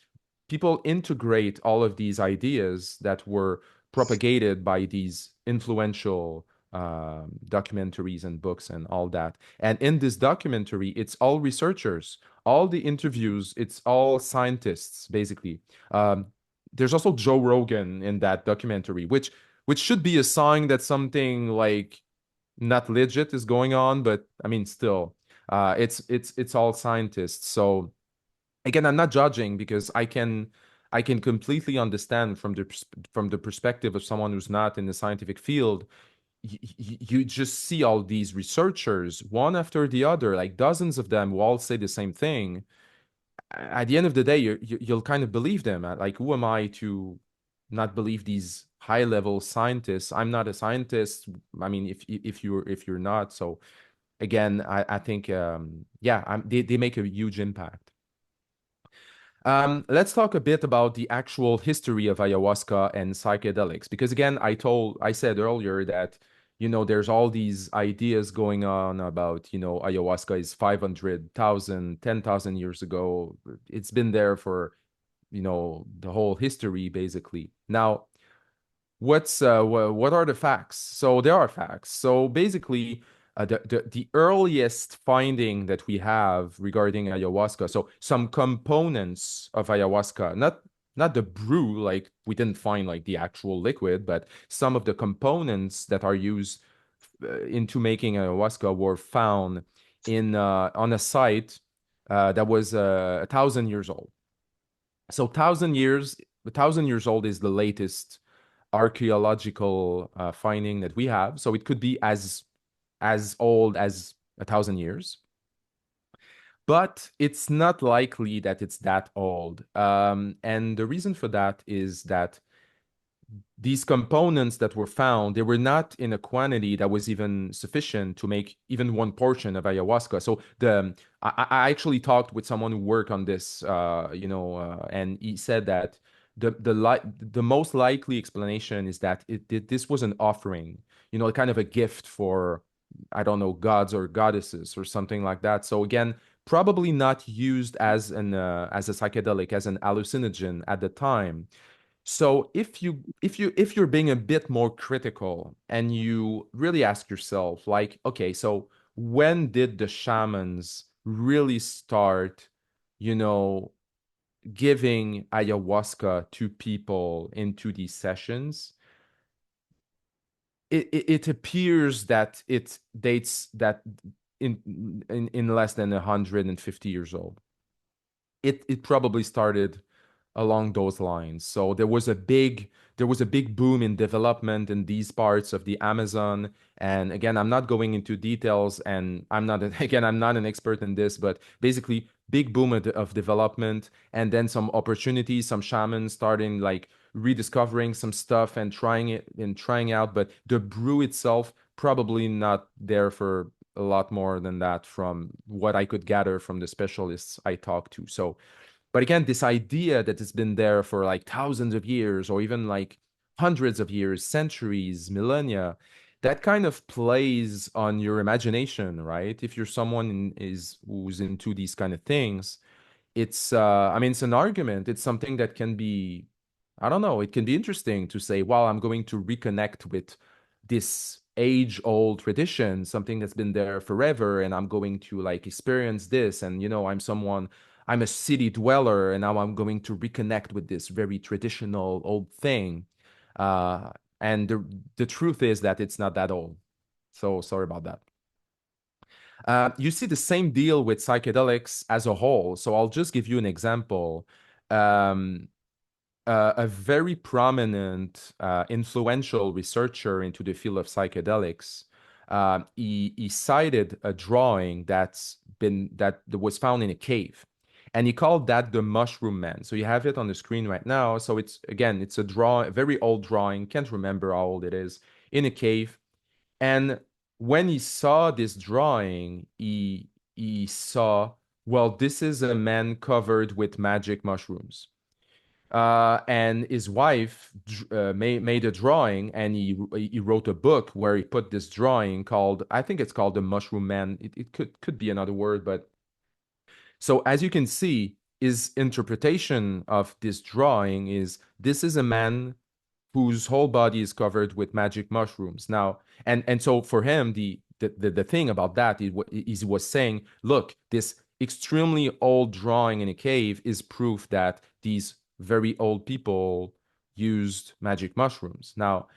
people integrate all of these ideas that were propagated by these influential documentaries and books and all that. And in this documentary, it's all researchers, all the interviews, it's all scientists, basically. Um, there's also Joe Rogan in that documentary, which should be a sign that something like not legit is going on, but I mean, still, it's all scientists. So again, I'm not judging because I can completely understand from the perspective of someone who's not in the scientific field. You just see all these researchers, one after the other, like dozens of them, who all say the same thing. At the end of the day, you'll kind of believe them. Like, who am I to not believe these high level scientists? I'm not a scientist. I mean, if you're not, so again, I think yeah, they make a huge impact. Let's talk a bit about the actual history of ayahuasca and psychedelics, because again, I said earlier that, there's all these ideas going on about, ayahuasca is 500,000, 10,000 years ago. It's been there for, the whole history, basically. Now, what are the facts? So there are facts. So basically, the earliest finding that we have regarding ayahuasca, so some components of ayahuasca, not the brew, like we didn't find like the actual liquid, but some of the components that are used into making ayahuasca were found in on a site that was 1,000 years old. So 1,000 years old is the latest archaeological finding that we have. So it could be as old as 1,000 years, but it's not likely that it's that old. And the reason for that is that these components that were found, they were not in a quantity that was even sufficient to make even one portion of ayahuasca. So I actually talked with someone who worked on this, and he said that the most likely explanation is that this was an offering, kind of a gift for, I don't know, gods or goddesses or something like that. So again, probably not used as as a psychedelic, as an hallucinogen at the time. So if you're being a bit more critical and you really ask yourself, like, okay, so when did the shamans really start, you know, giving ayahuasca to people into these sessions? It appears that it dates that in less than 150 years old. It probably started along those lines. So there was a big boom in development in these parts of the Amazon. And again, I'm not going into details, and I'm not an expert in this, but basically big boom of development, and then some opportunities, some shamans starting like rediscovering some stuff and trying it and trying out. But the brew itself probably not there for a lot more than that, from what I could gather from the specialists I talked to. So but again, this idea that it's been there for like thousands of years, or even like hundreds of years, centuries, millennia, that kind of plays on your imagination, right? If you're someone who's into these kind of things, I mean, it's an argument. It's something that can be, I don't know, it can be interesting to say, well, I'm going to reconnect with this age-old tradition, something that's been there forever, and I'm going to like experience this. And I'm a city dweller, and now I'm going to reconnect with this very traditional old thing. And the truth is that it's not that old. So sorry about that. You see the same deal with psychedelics as a whole. So I'll just give you an example. Um, a very prominent, influential researcher into the field of psychedelics, he cited a drawing that was found in a cave, and he called that the Mushroom Man. So you have it on the screen right now. So it's a very old drawing. Can't remember how old it is, in a cave. And when he saw this drawing, he saw, well, this is a man covered with magic mushrooms. And his wife made a drawing, and he wrote a book where he put this drawing called, I think it's called the Mushroom Man. It could be another word, but so as you can see, his interpretation of this drawing is, this is a man whose whole body is covered with magic mushrooms. Now, and so for him, the thing about that is he was saying, look, this extremely old drawing in a cave is proof that these very old people used magic mushrooms. Now,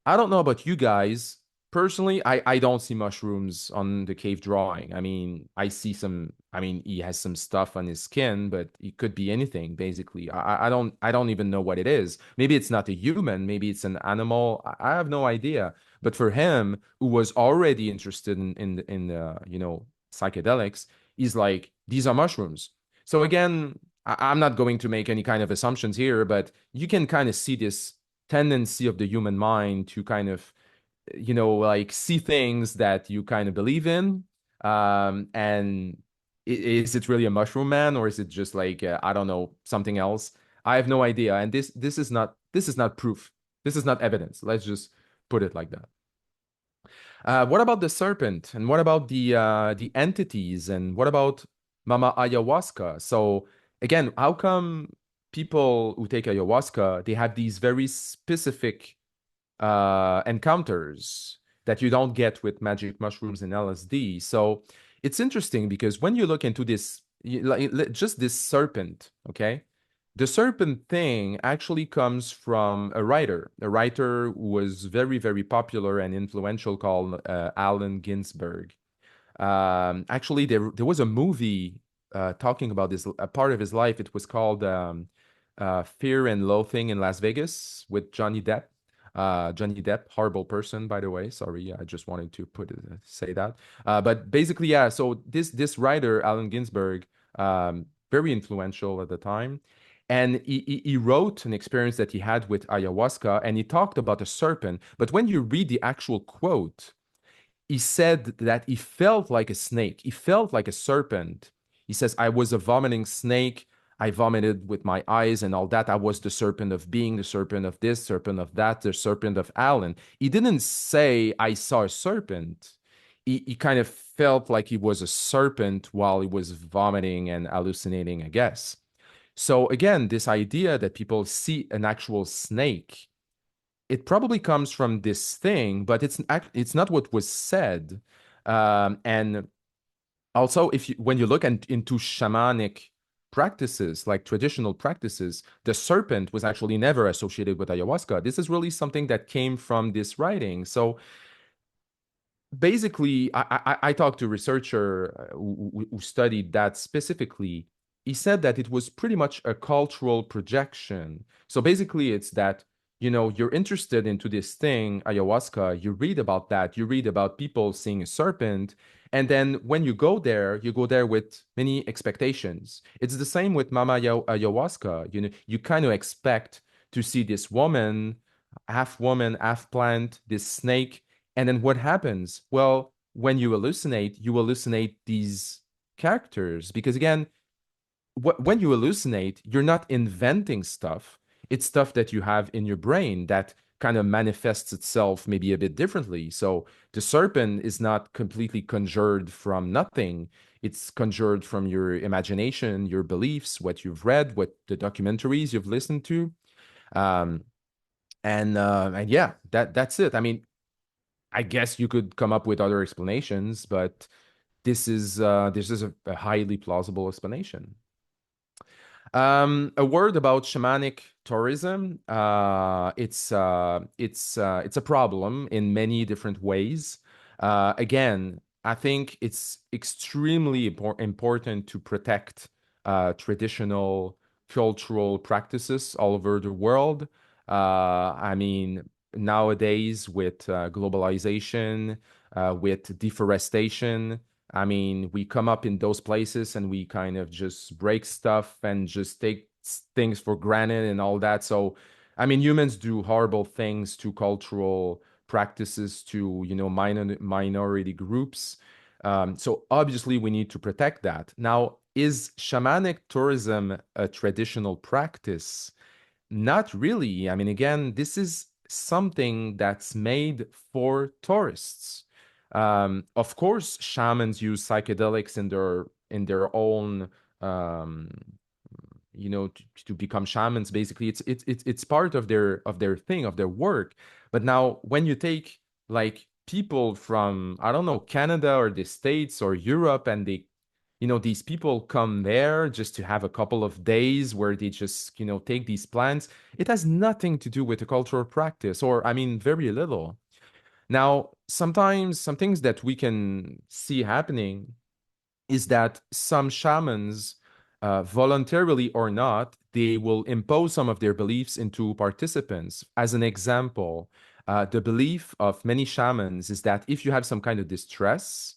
I don't know about you guys. personally, I don't see mushrooms on the cave drawing. I mean, I see some, I mean, he has some stuff on his skin, but it could be anything, basically. I don't even know what it is. Maybe it's not a human, maybe it's an animal. I have no idea. But for him, who was already interested in you know, psychedelics, he's like, these are mushrooms. So again, I'm not going to make any kind of assumptions here, but you can kind of see this tendency of the human mind to kind of, you know, like see things that you kind of believe in. And is it really a mushroom man, or is it just like, I don't know, something else? I have no idea. And this is not proof. This is not evidence. Let's just put it like that. What about the serpent? And what about the entities? And what about Mama Ayahuasca? So again, how come people who take ayahuasca, they have these very specific encounters that you don't get with magic mushrooms and LSD? So it's interesting because when you look into this, just this serpent, okay? The serpent thing actually comes from a writer who was very, very popular and influential called Allen Ginsberg. Actually, there was a movie talking about this, a part of his life. It was called Fear and Loathing in Las Vegas with Johnny Depp. Johnny Depp, horrible person, by the way. Sorry, I just wanted to say that. But basically, yeah. So this writer, Allen Ginsberg, very influential at the time, and he wrote an experience that he had with ayahuasca, and he talked about a serpent. But when you read the actual quote, he said that he felt like a snake. He felt like a serpent. He says, I was a vomiting snake. I vomited with my eyes and all that. I was the serpent of being, the serpent of this, serpent of that, the serpent of Alan. He didn't say, I saw a serpent. He kind of felt like he was a serpent while he was vomiting and hallucinating, I guess. So again, this idea that people see an actual snake, it probably comes from this thing, but it's not what was said. And also, if you, when you look into shamanic practices, like traditional practices, the serpent was actually never associated with ayahuasca. This is really something that came from this writing. So basically, I talked to a researcher who studied that specifically. He said that it was pretty much a cultural projection. So basically, it's that, you know, you're interested into this thing, ayahuasca, you read about that, you read about people seeing a serpent, and then when you go there with many expectations. It's the same with Mama Ayahuasca. You know, you kind of expect to see this woman, half plant, this snake, and then what happens? Well, when you hallucinate these characters because again, when you hallucinate, you're not inventing stuff. It's stuff that you have in your brain that kind of manifests itself maybe a bit differently. So the serpent is not completely conjured from nothing. It's conjured from your imagination, your beliefs, what you've read, what the documentaries you've listened to. Um, and yeah, that's it. I mean, I guess you could come up with other explanations, but this is a highly plausible explanation. A word about shamanic tourism. It's a problem in many different ways. Again, I think it's extremely important to protect traditional cultural practices all over the world. I mean, nowadays with globalization, with deforestation. I mean, we come up in those places and we kind of just break stuff and just take things for granted and all that. So, I mean, humans do horrible things to cultural practices, to, you know, minority groups. So obviously we need to protect that. Now, is shamanic tourism a traditional practice? Not really. I mean, again, this is something that's made for tourists. Of course, shamans use psychedelics in their own, um, you know, to become shamans. Basically, it's part of their thing, of their work. But now, when you take like people from, I don't know, Canada or the States or Europe, and they, you know, these people come there just to have a couple of days where they just, you know, take these plants. It has nothing to do with the cultural practice, or I mean, very little. Now, sometimes some things that we can see happening is that some shamans, voluntarily or not, they will impose some of their beliefs into participants. As an example, the belief of many shamans is that if you have some kind of distress,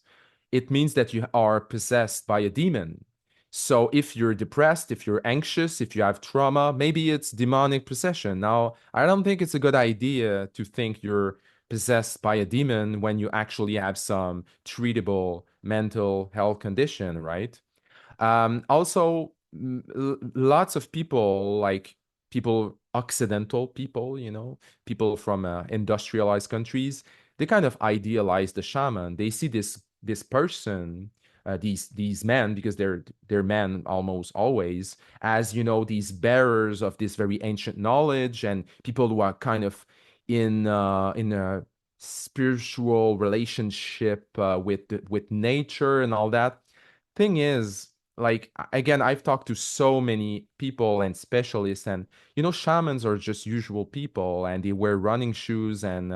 it means that you are possessed by a demon. So if you're depressed, if you're anxious, if you have trauma, maybe it's demonic possession. Now, I don't think it's a good idea to think you're possessed by a demon when you actually have some treatable mental health condition, right? Also, lots of people, like people, Occidental people, people from industrialized countries, they kind of idealize the shaman. They see this person, these men, because they're men almost always, as these bearers of this very ancient knowledge, and people who are kind of in a spiritual relationship with nature and all that. Thing is, like, again, I've talked to so many people and specialists, and shamans are just usual people, and they wear running shoes, and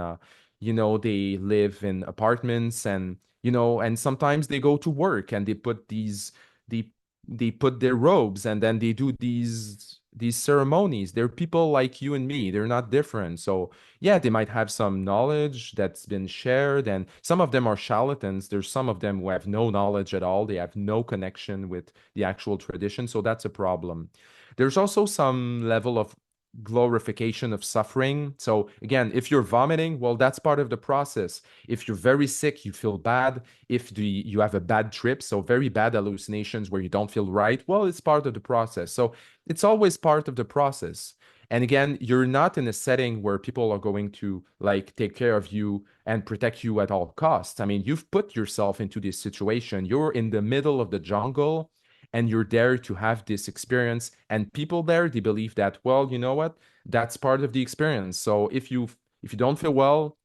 they live in apartments, and and sometimes they go to work, and they they put their robes, and then they do these ceremonies. They're people like you and me. They're not different. So yeah, they might have some knowledge that's been shared, and some of them are charlatans. There's some of them who have no knowledge at all. They have no connection with the actual tradition. So that's a problem. There's also some level of glorification of suffering. So again, if you're vomiting, well, that's part of the process. If you're very sick, you feel bad. If you have a bad trip, so very bad hallucinations where you don't feel right, well, it's part of the process. So it's always part of the process. And again, you're not in a setting where people are going to like take care of you and protect you at all costs. I mean, you've put yourself into this situation. You're in the middle of the jungle, and you're there to have this experience. And people there, they believe that, well, you know what? That's part of the experience. So if you don't feel well,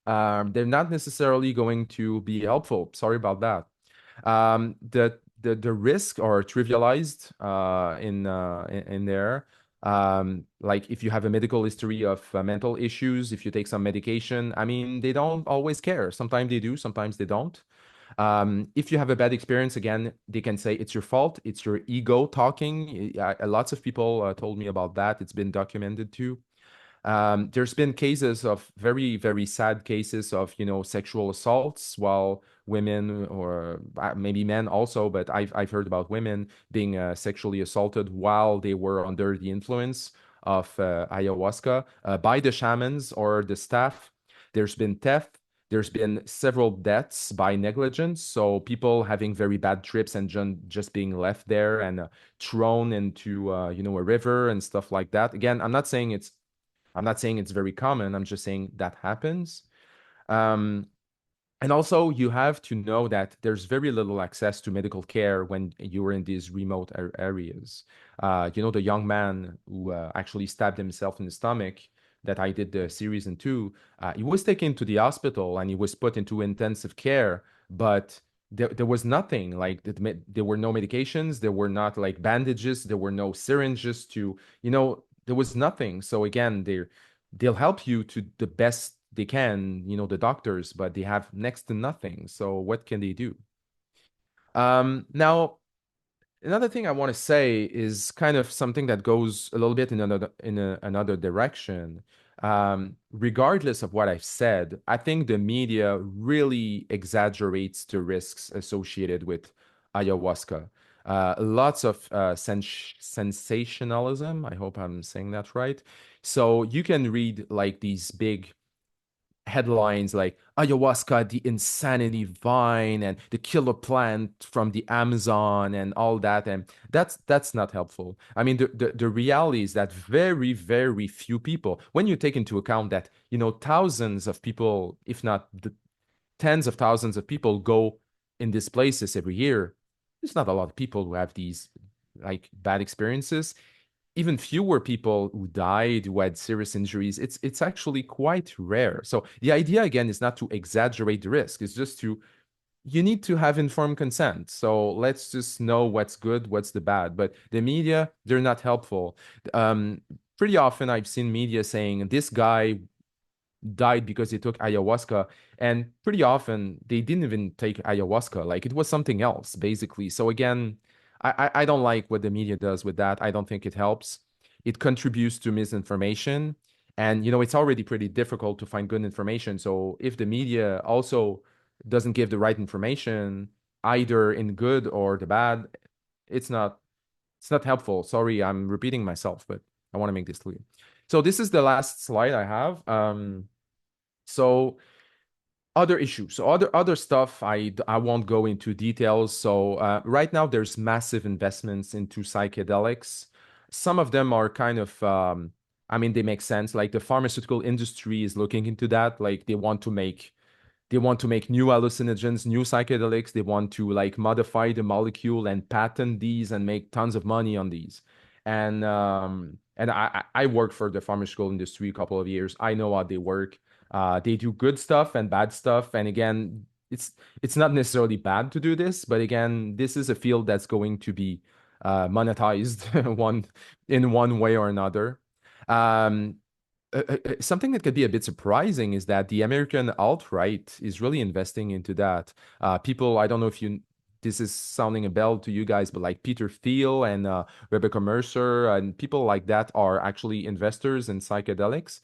they're not necessarily going to be helpful. Sorry about that. The risk are trivialized in there. Like if you have a medical history of mental issues, if you take some medication, I mean, they don't always care. Sometimes they do, sometimes they don't. If you have a bad experience, again, they can say it's your fault, it's your ego talking. Lots of people told me about that. It's been documented too. There's been cases of very, very sad cases of, sexual assaults while women, or maybe men also, but I've heard about women being sexually assaulted while they were under the influence of ayahuasca by the shamans or the staff. There's been theft. There's been several deaths by negligence. So people having very bad trips and just being left there and thrown into, a river and stuff like that. Again, I'm not saying it's very common. I'm just saying that happens. Um, and also, you have to know that there's very little access to medical care when you're in these remote areas. The young man who actually stabbed himself in the stomach that I did the series in two, he was taken to the hospital and he was put into intensive care, but there was nothing like there were no medications, there were not like bandages, there were no syringes there was nothing. So again, they'll help you to the best they can, the doctors, but they have next to nothing. So what can they do? Now, another thing I want to say is kind of something that goes a little bit in another direction. Regardless of what I've said, I think the media really exaggerates the risks associated with ayahuasca. Lots of sensationalism. I hope I'm saying that right. So you can read like these big headlines like ayahuasca, the insanity vine, and the killer plant from the Amazon, and all that. And that's not helpful. I mean, the reality is that very, very few people, when you take into account that, thousands of people, if not the tens of thousands of people go in these places every year, there's not a lot of people who have these like bad experiences. Even fewer people who died, who had serious injuries. It's actually quite rare. So the idea again is not to exaggerate the risk. It's just you need to have informed consent. So let's just know what's good, what's the bad. But the media, they're not helpful. Um, Pretty often I've seen media saying this guy died because they took ayahuasca, and pretty often they didn't even take ayahuasca. Like it was something else, basically. So again, I don't like what the media does with that. I don't think it helps. It contributes to misinformation. And, it's already pretty difficult to find good information. So if the media also doesn't give the right information, either in good or the bad, it's not helpful. Sorry, I'm repeating myself, but I want to make this clear. So this is the last slide I have. So other issues, so other stuff, I won't go into details. So right now there's massive investments into psychedelics. Some of them are kind of I mean, they make sense. Like the pharmaceutical industry is looking into that. Like they want to make new hallucinogens, new psychedelics. They want to like modify the molecule and patent these and make tons of money on these. And I worked for the pharmaceutical industry a couple of years. I know how they work. They do good stuff and bad stuff. And again, it's not necessarily bad to do this, but again, this is a field that's going to be monetized one way or another. Um, Something that could be a bit surprising is that the American alt-right is really investing into that. People, I don't know if this is sounding a bell to you guys, but like Peter Thiel and Rebecca Mercer and people like that are actually investors in psychedelics,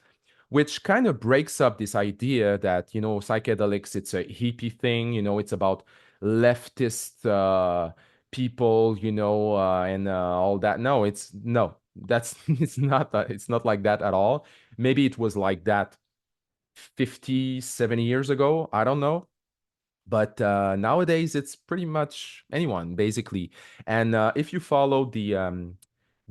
which kind of breaks up this idea that, psychedelics, it's a hippie thing, it's about leftist people, and all that. No, that's it's not like that at all. Maybe it was like that 50, 70 years ago. I don't know. But nowadays, it's pretty much anyone, basically. And if you follow the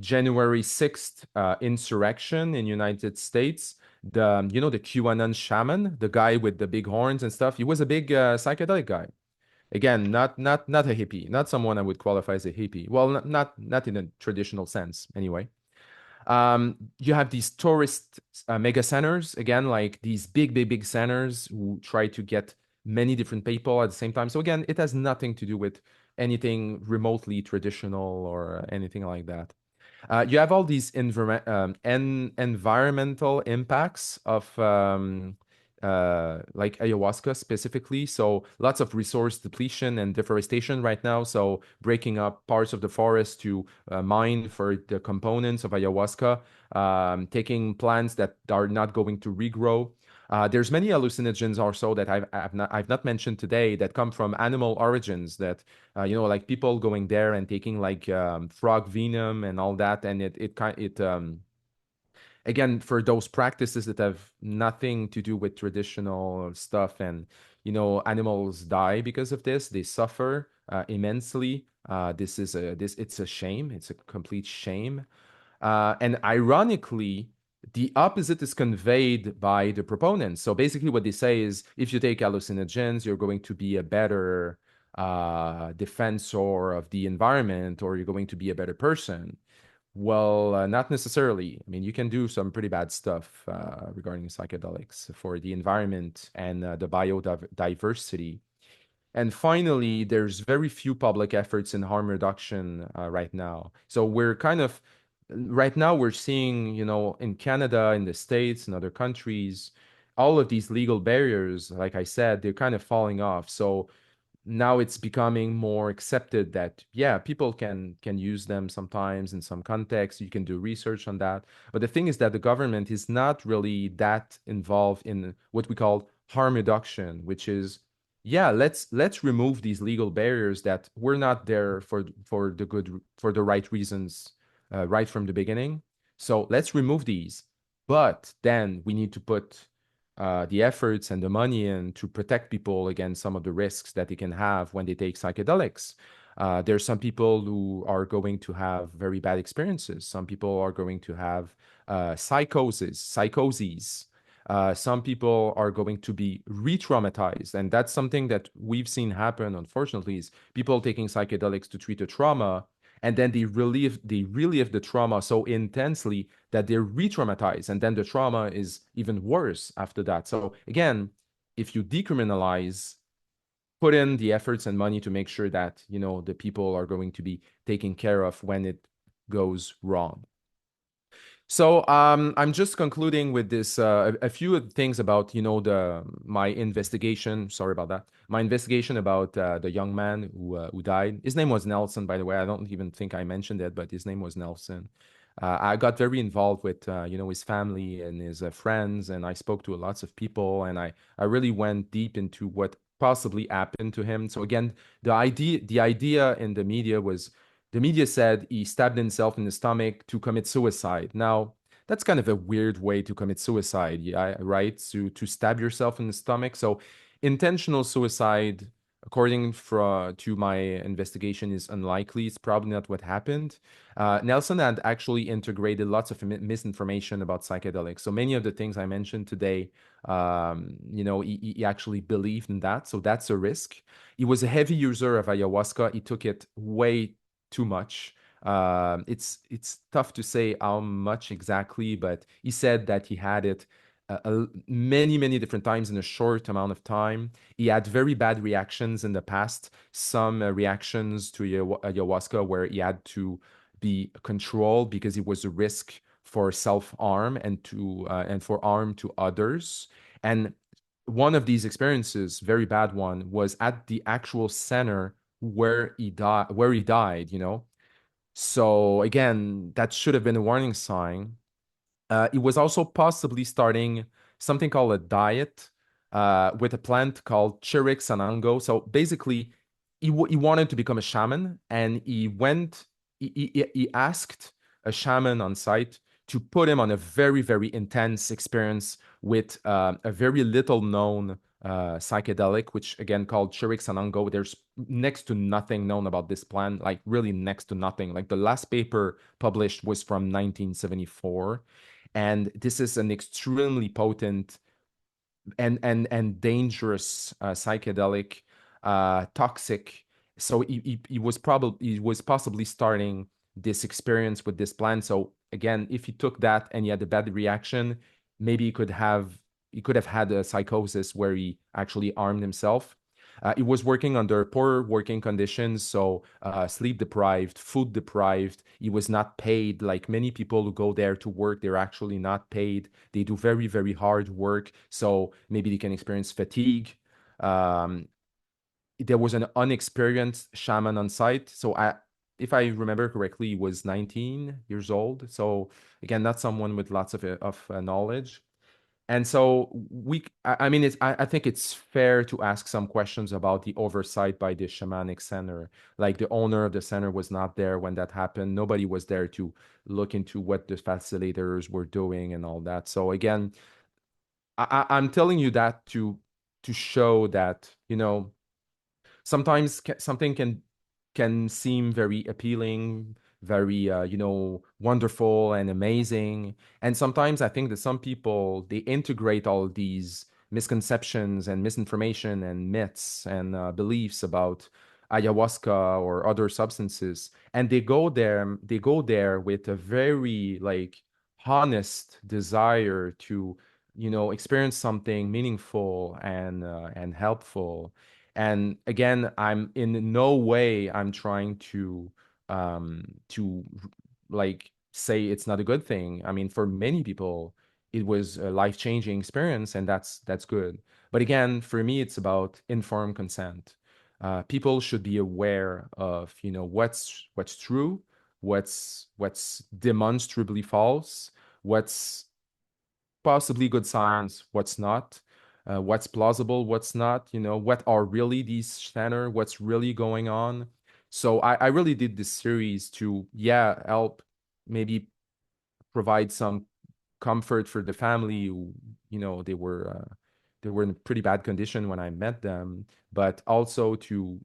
January 6th insurrection in United States, the QAnon shaman, the guy with the big horns and stuff, he was a big psychedelic guy. Again, not a hippie, not someone I would qualify as a hippie. Well, not in a traditional sense, anyway. You have these tourist mega centers, again, like these big centers who try to get many different people at the same time. So again, it has nothing to do with anything remotely traditional or anything like that. You have all these environmental impacts of like ayahuasca specifically. So lots of resource depletion and deforestation right now. So breaking up parts of the forest to mine for the components of ayahuasca, taking plants that are not going to regrow. There's many hallucinogens also that I've not mentioned today that come from animal origins that like people going there and taking like frog venom and all that, and again, for those practices that have nothing to do with traditional stuff, and animals die because of this. They suffer immensely. It's a shame. It's a complete shame. And ironically, the opposite is conveyed by the proponents. So basically, what they say is, if you take hallucinogens, you're going to be a better defensor of the environment, or you're going to be a better person. Well, not necessarily. I mean, you can do some pretty bad stuff regarding psychedelics for the environment and the biodiversity. And finally, there's very few public efforts in harm reduction right now. So right now we're seeing, in Canada, in the States, and other countries, all of these legal barriers, like I said, they're kind of falling off. So now it's becoming more accepted that, yeah, people can use them sometimes in some contexts. You can do research on that. But the thing is that the government is not really that involved in what we call harm reduction, which is, yeah, let's remove these legal barriers that were not there for the right reasons right from the beginning. So let's remove these. But then we need to put the efforts and the money in to protect people against some of the risks that they can have when they take psychedelics. There's some people who are going to have very bad experiences. Some people are going to have psychoses. Some people are going to be re-traumatized, and that's something that we've seen happen, unfortunately, is people taking psychedelics to treat a trauma, and then they relive the trauma so intensely that they're re-traumatized, and then the trauma is even worse after that. So again, if you decriminalize, put in the efforts and money to make sure that the people are going to be taken care of when it goes wrong. So I'm just concluding with this a few things about the my investigation. Sorry about that. My investigation about the young man who died. His name was Nelson, by the way. I don't even think I mentioned it, but his name was Nelson. I got very involved with his family and his friends, and I spoke to lots of people, and I really went deep into what possibly happened to him. So again, the idea in the media was the media said he stabbed himself in the stomach to commit suicide. Now, that's kind of a weird way to commit suicide, yeah, right? To stab yourself in the stomach. So, intentional suicide, to my investigation, is unlikely. It's probably not what happened. Nelson had actually integrated lots of misinformation about psychedelics. So many of the things I mentioned today, he actually believed in that. So that's a risk. He was a heavy user of ayahuasca. He took it way too much. It's tough to say how much exactly, but he said that he had it many different times in a short amount of time. He had very bad reactions in the past. Some reactions to ayahuasca where he had to be controlled because it was a risk for self harm and for harm to others. And one of these experiences, very bad one, was at the actual center where he died. So again, that should have been a warning sign. He was also possibly starting something called a diet with a plant called Chirix sanango. So basically, he wanted to become a shaman, and he asked a shaman on site to put him on a very intense experience with a very little known psychedelic, which again called Chirix sanango. There's next to nothing known about this plant, like really next to nothing. Like the last paper published was from 1974, and this is an extremely potent and dangerous psychedelic, toxic. So he was possibly starting this experience with this plant. So again, if he took that and he had a bad reaction, maybe he could have had a psychosis where he actually armed himself. He was working under poor working conditions, so sleep deprived, food deprived. He was not paid. Like many people who go there to work, they're actually not paid. They do very hard work, so maybe they can experience fatigue. Um, there was an unexperienced shaman on site, so if I remember correctly, he was 19 years old. So again, not someone with lots of knowledge. And so I mean, I think it's fair to ask some questions about the oversight by the shamanic center. Like the owner of the center was not there when that happened. Nobody was there to look into what the facilitators were doing and all that. So again, I'm telling you that to show that sometimes something can seem very appealing, very wonderful and amazing. And sometimes I think that some people, they integrate all these misconceptions and misinformation and myths and beliefs about ayahuasca or other substances, and they go there with a very like honest desire to experience something meaningful and helpful. And again, I'm in no way I'm trying to like say it's not a good thing. I mean, for many people, it was a life-changing experience, and that's good. But again, for me, it's about informed consent. People should be aware of what's true, what's demonstrably false, what's possibly good science, what's not, what's plausible, what's not, what are really these center, what's really going on. So I really did this series to, yeah, help maybe provide some comfort for the family who, they were in a pretty bad condition when I met them, but also to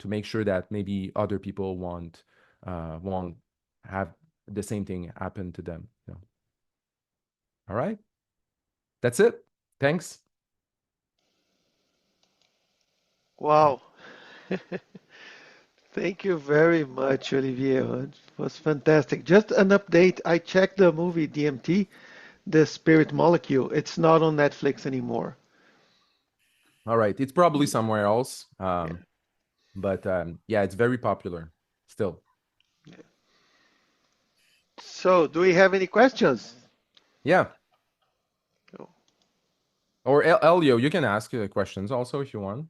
make sure that maybe other people won't have the same thing happen to them. All right. That's it. Thanks. Wow. Thank you very much, Olivier. It was fantastic. Just an update. I checked the movie DMT, The Spirit Molecule. It's not on Netflix anymore. All right. It's probably somewhere else. Yeah. But yeah, it's very popular still. So, do we have any questions? Yeah. Oh, Or Elio, you can ask questions also if you want.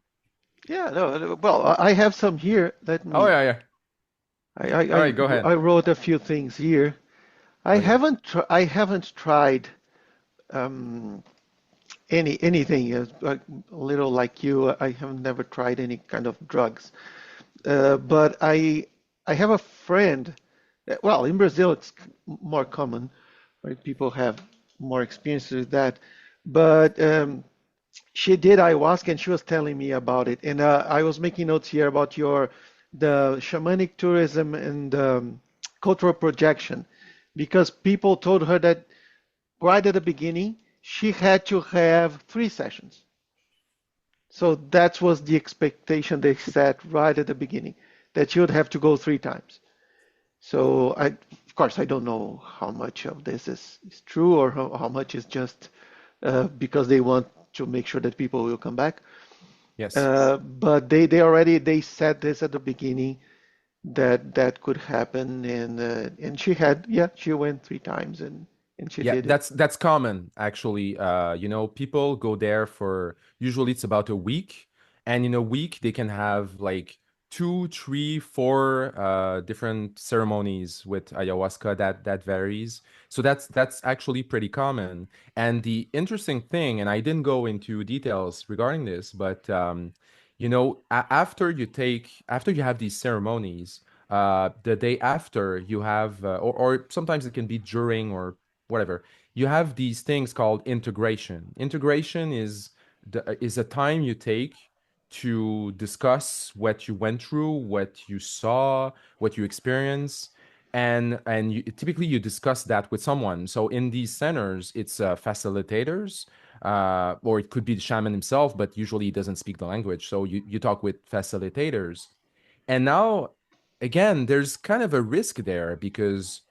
yeah, no, well, I have some here. Let Oh, me. yeah, yeah. I I All I, right, go ahead. I wrote a few things here. Okay. I haven't tried um, anything. A little like you, I have never tried any kind of drugs. But I have a friend. Well, in Brazil, it's more common, right? People have more experience with that. But she did ayahuasca, and she was telling me about it. And I was making notes here about the shamanic tourism and cultural projection, because people told her that right at the beginning she had to have 3 sessions. So that was the expectation they set right at the beginning, that she would have to go 3 times. So of course, I don't know how much of this is true, or how much is just because they want to make sure that people will come back. Yes. But they said this at the beginning, that that could happen, and she went 3 times, and she Yeah, did it. that's common actually. People go there for usually it's about a week, and in a week they can have like two, three, four different ceremonies with ayahuasca. That varies. So that's actually pretty common. And the interesting thing, and I didn't go into details regarding this, but after you have these ceremonies, the day after you have, or sometimes it can be during or whatever, you have these things called integration. Integration is a time you take to discuss what you went through, what you saw, what you experienced, and typically you discuss that with someone. So in these centers, it's facilitators, or it could be the shaman himself, but usually he doesn't speak the language. So you talk with facilitators, and now again, there's kind of a risk there because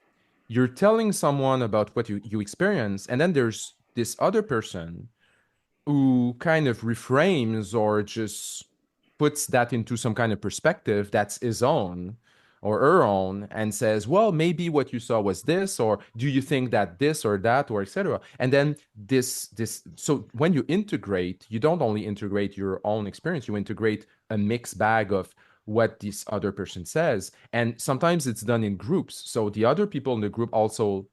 you're telling someone about what you experience, and then there's this other person who kind of reframes or just puts that into some kind of perspective that's his own or her own, and says, well, maybe what you saw was this, or do you think that this or that, or etc. And then this so when you integrate, you don't only integrate your own experience, you integrate a mixed bag of what this other person says. And sometimes it's done in groups, so the other people in the group also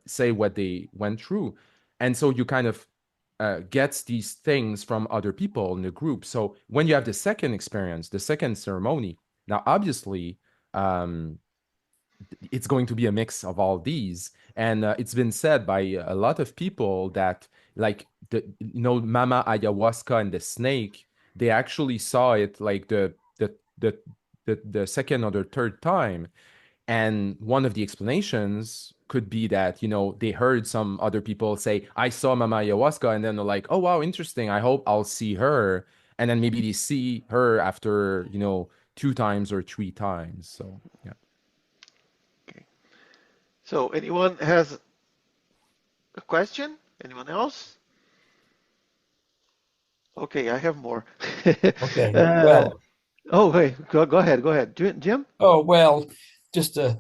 say what they went through, and so you kind of gets these things from other people in the group. So when you have the second experience, the second ceremony, now obviously um, it's going to be a mix of all these. And it's been said by a lot of people that, like, Mama Ayahuasca and the snake, they actually saw it like the second or the third time. And one of the explanations could be that, they heard some other people say, I saw Mama Ayahuasca, and then they're like, oh, wow, interesting. I hope I'll see her. And then maybe they see her after, 2 times or 3 times. So, yeah. Okay. So, anyone has a question? Anyone else? Okay, I have more. Okay. uh, Well, oh, hey, go ahead, go ahead, Jim. oh well, just a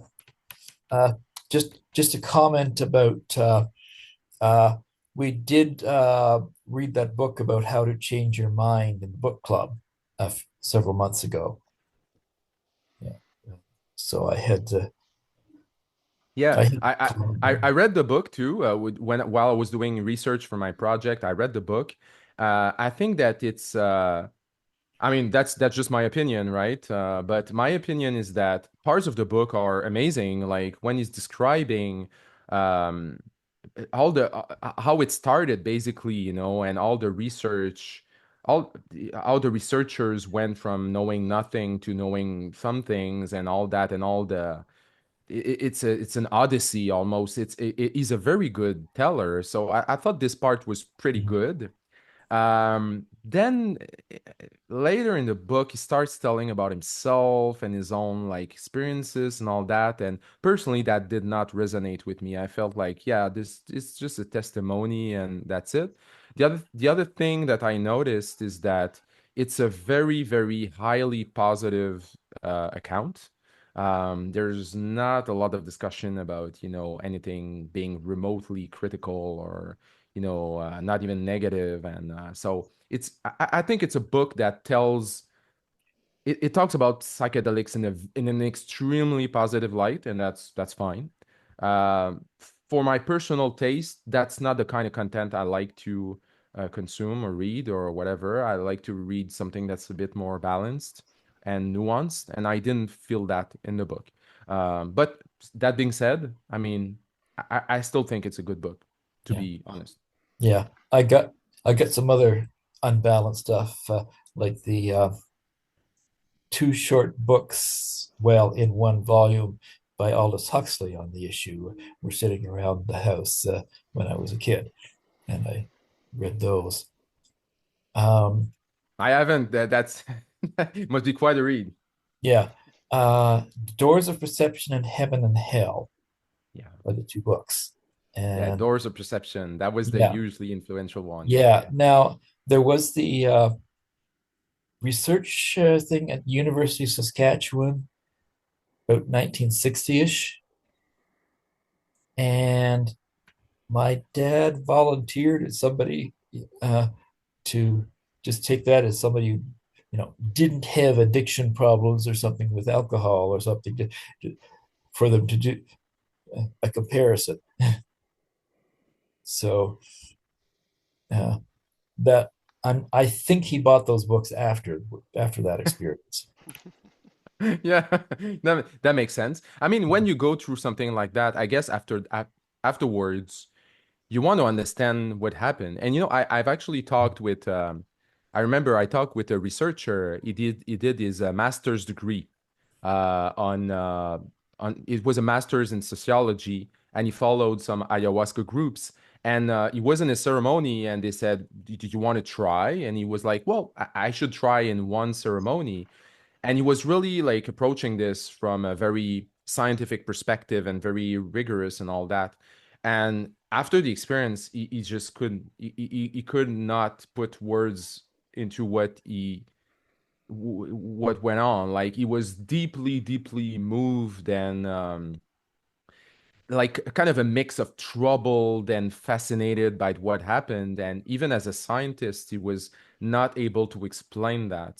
uh, just a comment about we did read that book about how to change your mind in the book club several months ago. Yeah. So Yeah, I had I I comment I there. I read the book too. While I was doing research for my project, I read the book. I think that it's I mean, that's just my opinion, right? But my opinion is that parts of the book are amazing. Like when he's describing um, all the how it started, basically, and all the research, how the researchers went from knowing nothing to knowing some things, and all that, and all the it's an odyssey almost. He's a very good teller, so I thought this part was pretty Mhm. good. Then later in the book, he starts telling about himself and his own like experiences and all that. And personally, that did not resonate with me. I felt like, yeah, this is just a testimony and that's it. The other thing that I noticed is that it's a very, very highly positive account. There's not a lot of discussion about, anything being remotely critical or, not even negative. And so I think it's a book that it talks about psychedelics in an extremely positive light, and that's fine. Um, for my personal taste, that's not the kind of content I like to consume or read or whatever. I like to read something that's a bit more balanced and nuanced, and I didn't feel that in the book. But that being said, I mean, I still think it's a good book, to Yeah. be honest. Yeah. I got some other unbalanced stuff, like the two short books, well, in one volume by Aldous Huxley on the issue were sitting around the house when I was a kid, and I read those. Um, I haven't. That's must be quite a read. yeah. Doors of Perception and Heaven and Hell Yeah. are the two books. Yeah, And Doors of Perception. That was the yeah, hugely influential one. yeah. Yeah. Now, there was the research thing at University of Saskatchewan about 1960-ish. And my dad volunteered as somebody to just take that as somebody who, didn't have addiction problems or something with alcohol or something for them to do a comparison. So uh, that I think he bought those books after that experience. Yeah, that makes sense. I mean, when you go through something like that, I guess afterwards, you want to understand what happened. And I've actually talked with I remember I talked with a researcher. He did his master's degree on it was a master's in sociology, and he followed some ayahuasca groups. And he was in a ceremony, and they said, "Did you want to try?" And he was like, "Well, I should try in one ceremony." And he was really like approaching this from a very scientific perspective and very rigorous and all that. And after the experience, he just couldn't he could not put words into what went on. Like he was deeply, deeply moved and like kind of a mix of troubled and fascinated by what happened. And even as a scientist, he was not able to explain that.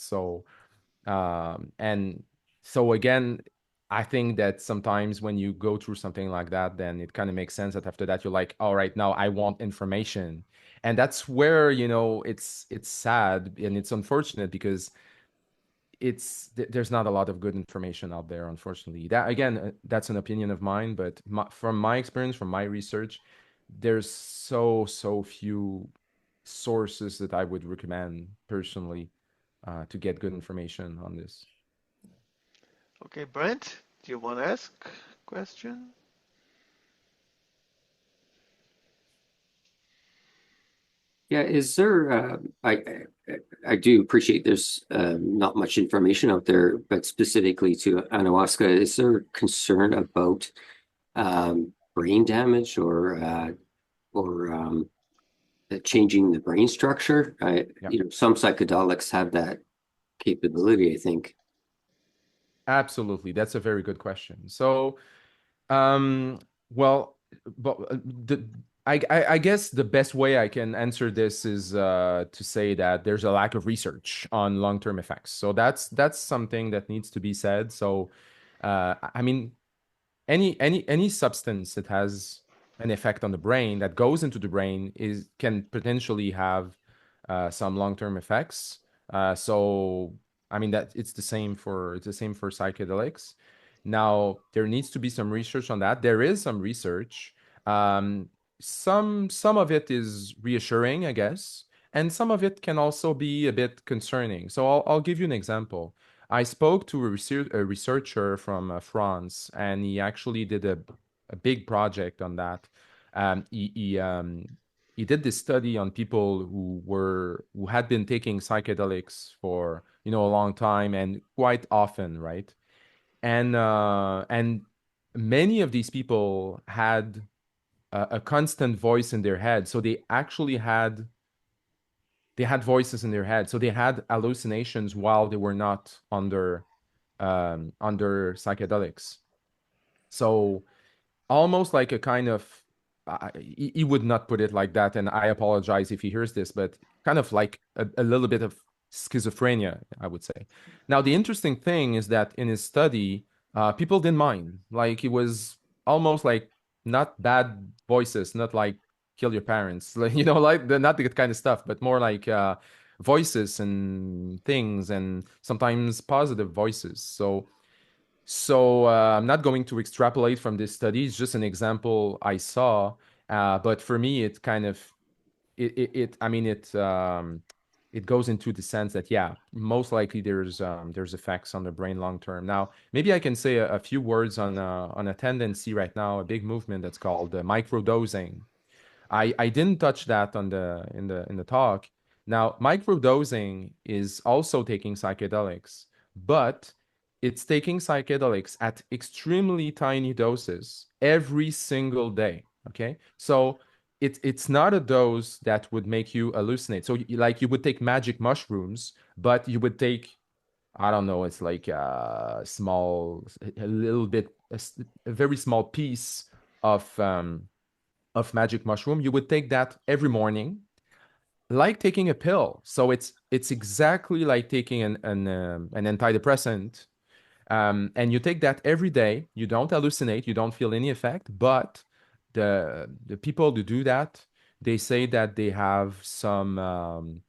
And so again, I think that sometimes when you go through something like that, then it kind of makes sense that after that you're like, all right, now I want information. And that's where, it's sad and it's unfortunate because there's not a lot of good information out there, unfortunately. That again, that's an opinion of mine, but from my experience, from my research, there's so few sources that I would recommend personally to get good information on this. Okay, Brent, do you want to ask a question? Yeah, is there, I do appreciate there's not much information out there, but specifically to ayahuasca, is there concern about brain damage or changing the brain structure? Yeah. Some psychedelics have that capability, I think. Absolutely. That's a very good question. So, um, well, but I guess the best way I can answer this is to say that there's a lack of research on long-term effects. So that's something that needs to be said. So, I mean, any substance that has an effect on the brain that goes into the brain can potentially have some long-term effects. So I mean that it's the same for psychedelics. Now there needs to be some research on that. There is some research. Um, some of it is reassuring, I guess, and some of it can also be a bit concerning. So I'll give you an example. I spoke to a researcher from France, and he actually did a big project on that. He did this study on people who had been taking psychedelics for a long time and quite often, right? And many of these people had a constant voice in their head, so they had voices in their head, so they had hallucinations while they were not under under psychedelics. So almost like a kind of, he would not put it like that, and I apologize if he hears this, but kind of like a little bit of schizophrenia, I would say. Now, the interesting thing is that in his study, people didn't mind. Like, it was almost like not bad voices, not like kill your parents, like, like not the kind of stuff, but more like voices and things, and sometimes positive voices. So I'm not going to extrapolate from this study. It's just an example I saw. But for me, it kind of I mean it goes into the sense that, yeah, most likely there's effects on the brain long term. Now, maybe I can say a few words on a tendency right now, a big movement that's called microdosing. I didn't touch that on in the talk. Now, microdosing is also taking psychedelics, but it's taking psychedelics at extremely tiny doses every single day. Okay, so it's not a dose that would make you hallucinate. So like you would take magic mushrooms, but you would take, I don't know, it's like a little bit, a very small piece of magic mushroom. You would take that every morning, like taking a pill. So it's exactly like taking an antidepressant, and you take that every day. You don't hallucinate. You don't feel any effect. But the people who do that, they say that they have some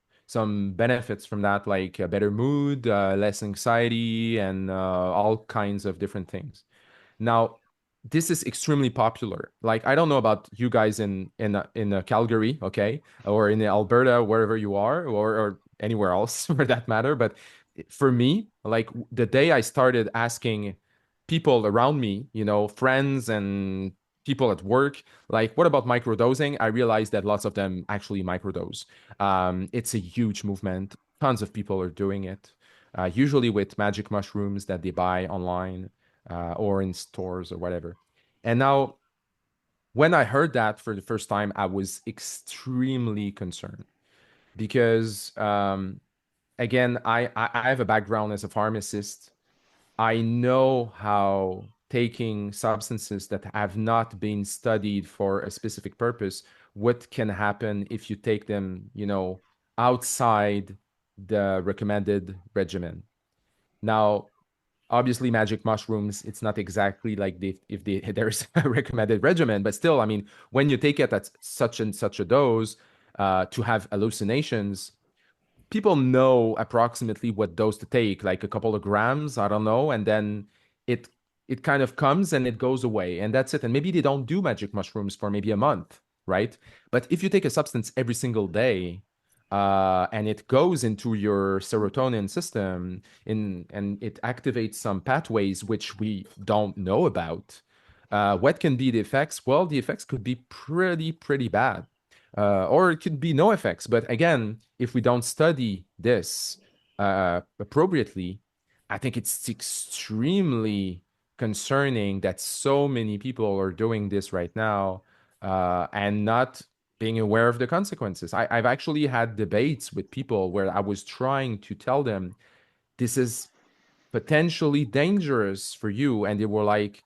benefits from that, like a better mood, less anxiety, and all kinds of different things. Now, this is extremely popular. Like, I don't know about you guys in Calgary, okay, or in Alberta, wherever you are, or anywhere else for that matter. But for me, like the day I started asking people around me, friends and people at work, like, what about microdosing? I realized that lots of them actually microdose. It's a huge movement. Tons of people are doing it, usually with magic mushrooms that they buy online or in stores or whatever. And now, when I heard that for the first time, I was extremely concerned because, again, I have a background as a pharmacist. I know how taking substances that have not been studied for a specific purpose, what can happen if you take them, outside the recommended regimen. Now, obviously, magic mushrooms, it's not exactly like if there's a recommended regimen, but still, I mean, when you take it at such and such a dose to have hallucinations, people know approximately what dose to take, like a couple of grams, I don't know, and then it it kind of comes and it goes away, and that's it. And maybe they don't do magic mushrooms for maybe a month, right? But if you take a substance every single day, and it goes into your serotonin system and it activates some pathways which we don't know about, what can be the effects? Well, the effects could be pretty bad, or it could be no effects. But again, if we don't study this appropriately, I think it's extremely concerning that so many people are doing this right now, and not being aware of the consequences. I've actually had debates with people where I was trying to tell them this is potentially dangerous for you, and they were like,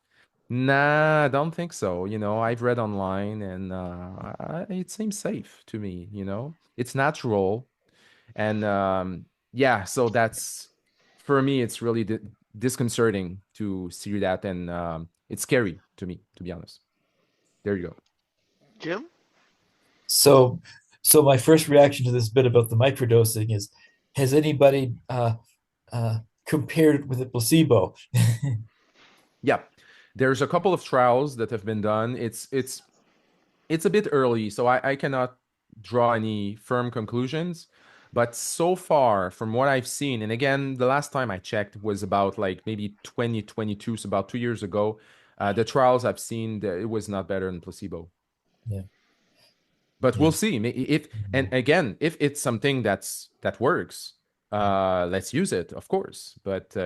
nah, I don't think so. I've read online, and it seems safe to me. It's natural. And yeah, so that's, for me, it's really disconcerting to see that, and it's scary to me, to be honest. There you go. Jim? So, so my first reaction to this bit about the microdosing is, has anybody compared it with a placebo? Yeah, there's a couple of trials that have been done. It's a bit early, so I cannot draw any firm conclusions. But so far, from what I've seen, and again, the last time I checked was about like maybe 2022, so about 2 years ago. The trials I've seen, it was not better than placebo. Yeah. But Yeah. we'll see. And again, if it's something that works, let's use it, of course. But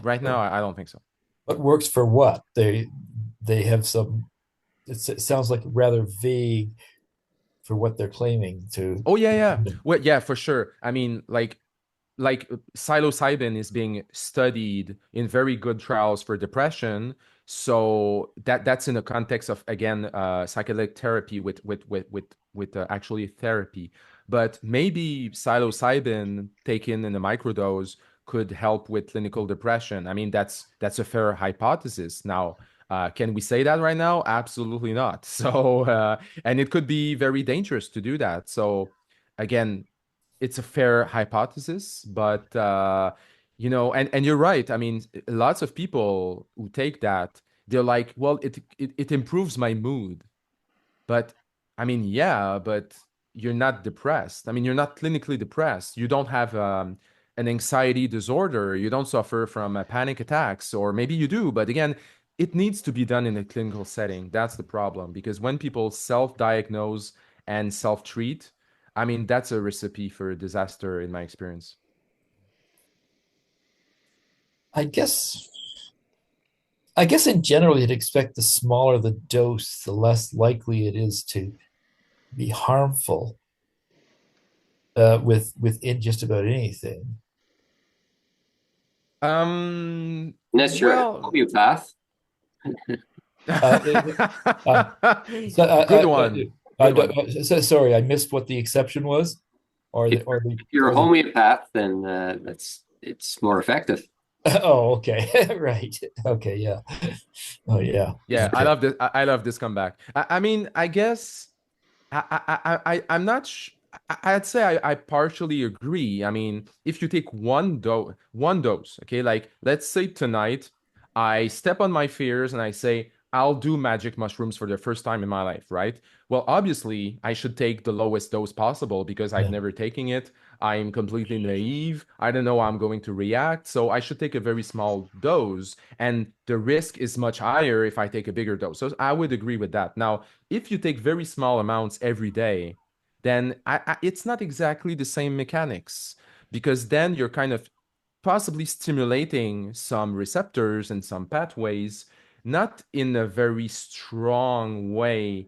right now, I don't think so. But works for what? They have some. It sounds like rather vague for what they're claiming to. Oh yeah. Well, yeah, for sure. I mean, like, like psilocybin is being studied in very good trials for depression. So that's in the context of, again, psychedelic therapy with actually therapy. But maybe psilocybin taken in a microdose could help with clinical depression. I mean, that's a fair hypothesis. Now, can we say that right now? Absolutely not. So, and it could be very dangerous to do that. So, again, it's a fair hypothesis, but and you're right. I mean, lots of people who take that, they're like, well, it improves my mood. But I mean, yeah, but you're not depressed. I mean, you're not clinically depressed. You don't have an anxiety disorder. You don't suffer from panic attacks, or maybe you do. But again, it needs to be done in a clinical setting. That's the problem, because when people self-diagnose and self-treat, I mean, that's a recipe for disaster in my experience. I guess in general, you'd expect the smaller the dose, the less likely it is to be harmful within just about anything. Unless you're a Well, homeopath. good one. Good one. Sorry, I missed what the exception was. If you're a homeopath, then it's more effective. Oh, okay. Right. Okay, yeah. Oh, yeah. Yeah, Okay. I love this. I love this comeback. I mean, I guess I'm not. I'd say I partially agree. I mean, if you take one dose, okay, like let's say tonight I step on my fears and I say I'll do magic mushrooms for the first time in my life, right? Well, obviously I should take the lowest dose possible because I've Yeah. never taken it. I'm completely naive. I don't know how I'm going to react, so I should take a very small dose, and the risk is much higher if I take a bigger dose. So I would agree with that. Now, if you take very small amounts every day, then it's not exactly the same mechanics, because then you're kind of possibly stimulating some receptors and some pathways, not in a very strong way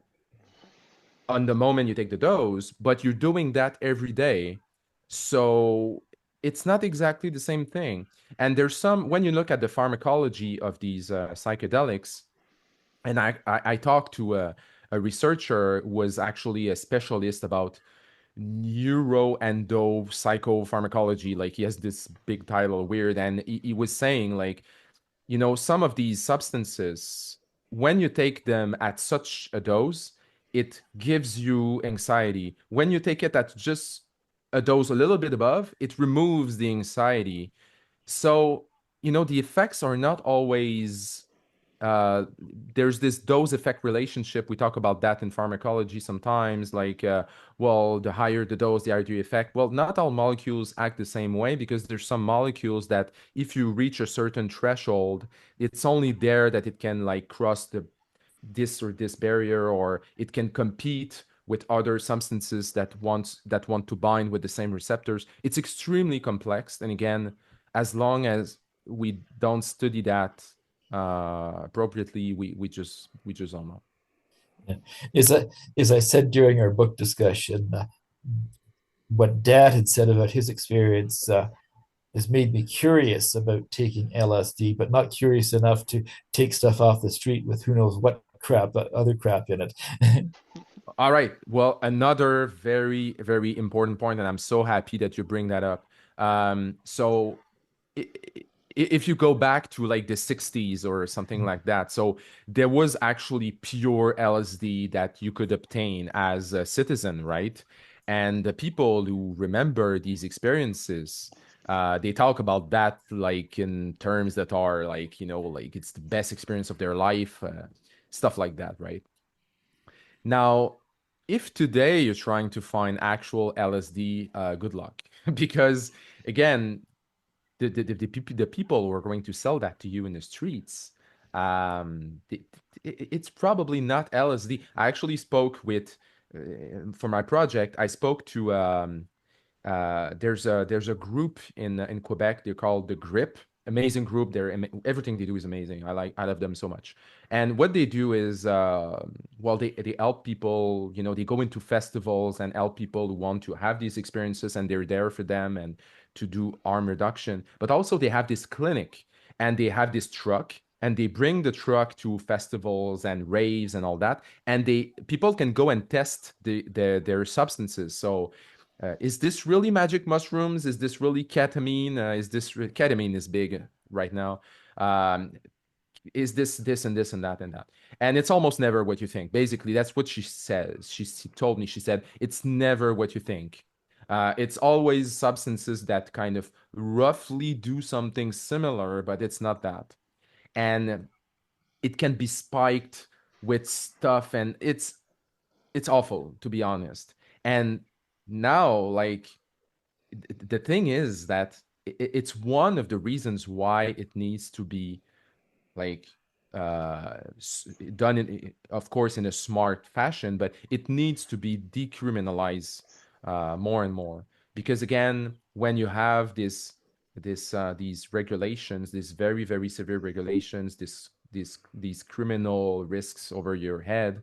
on the moment you take the dose, but you're doing that every day. So it's not exactly the same thing. And there's when you look at the pharmacology of these psychedelics, and I talked to a researcher who was actually a specialist about neuroendo psychopharmacology. Like, he has this big title, weird, and he was saying, like, some of these substances, when you take them at such a dose, it gives you anxiety. When you take it at just a dose a little bit above, it removes the anxiety. So, the effects are not always uh, there's this dose effect relationship. We talk about that in pharmacology sometimes, like, well, the higher the dose, the higher the effect. Well, not all molecules act the same way, because there's some molecules that if you reach a certain threshold, it's only there that it can like cross this or this barrier, or it can compete with other substances that want to bind with the same receptors. It's extremely complex. And again, as long as we don't study that appropriately, we just don't know. Yeah. As I said during our book discussion, what Dad had said about his experience has made me curious about taking LSD, but not curious enough to take stuff off the street with who knows what other crap in it. All right. Well, another very, very important point, and I'm so happy that you bring that up. So if you go back to like the 60s or something like that, so there was actually pure LSD that you could obtain as a citizen, right? And the people who remember these experiences, they talk about that like in terms that are like, like it's the best experience of their life, stuff like that, right? Now, if today you're trying to find actual LSD, good luck, because again, the people who are going to sell that to you in the streets, it's probably not LSD. I actually spoke with, for my project, I spoke to there's a group in Quebec. They're called the Grip. amazing group. Everything they do is amazing. I love them so much. And what they do is, well, they help people. You know, they go into festivals and help people who want to have these experiences, and they're there for them and to do harm reduction. But also they have this clinic and they have this truck. And they bring the truck to festivals and raves and all that, and people can go and test their substances. So is this really magic mushrooms? Is this really ketamine? Ketamine is big right now? Um, is this and this and that and that? And it's almost never what you think. Basically, that's what she says. She told me, she said, it's never what you think. It's always substances that kind of roughly do something similar, but it's not that. And it can be spiked with stuff, and it's awful, to be honest. And now, like, the thing is that it's one of the reasons why it needs to be like done of course, in a smart fashion, but it needs to be decriminalized more and more. Because again, when you have these regulations, these very, very severe regulations, these criminal risks over your head,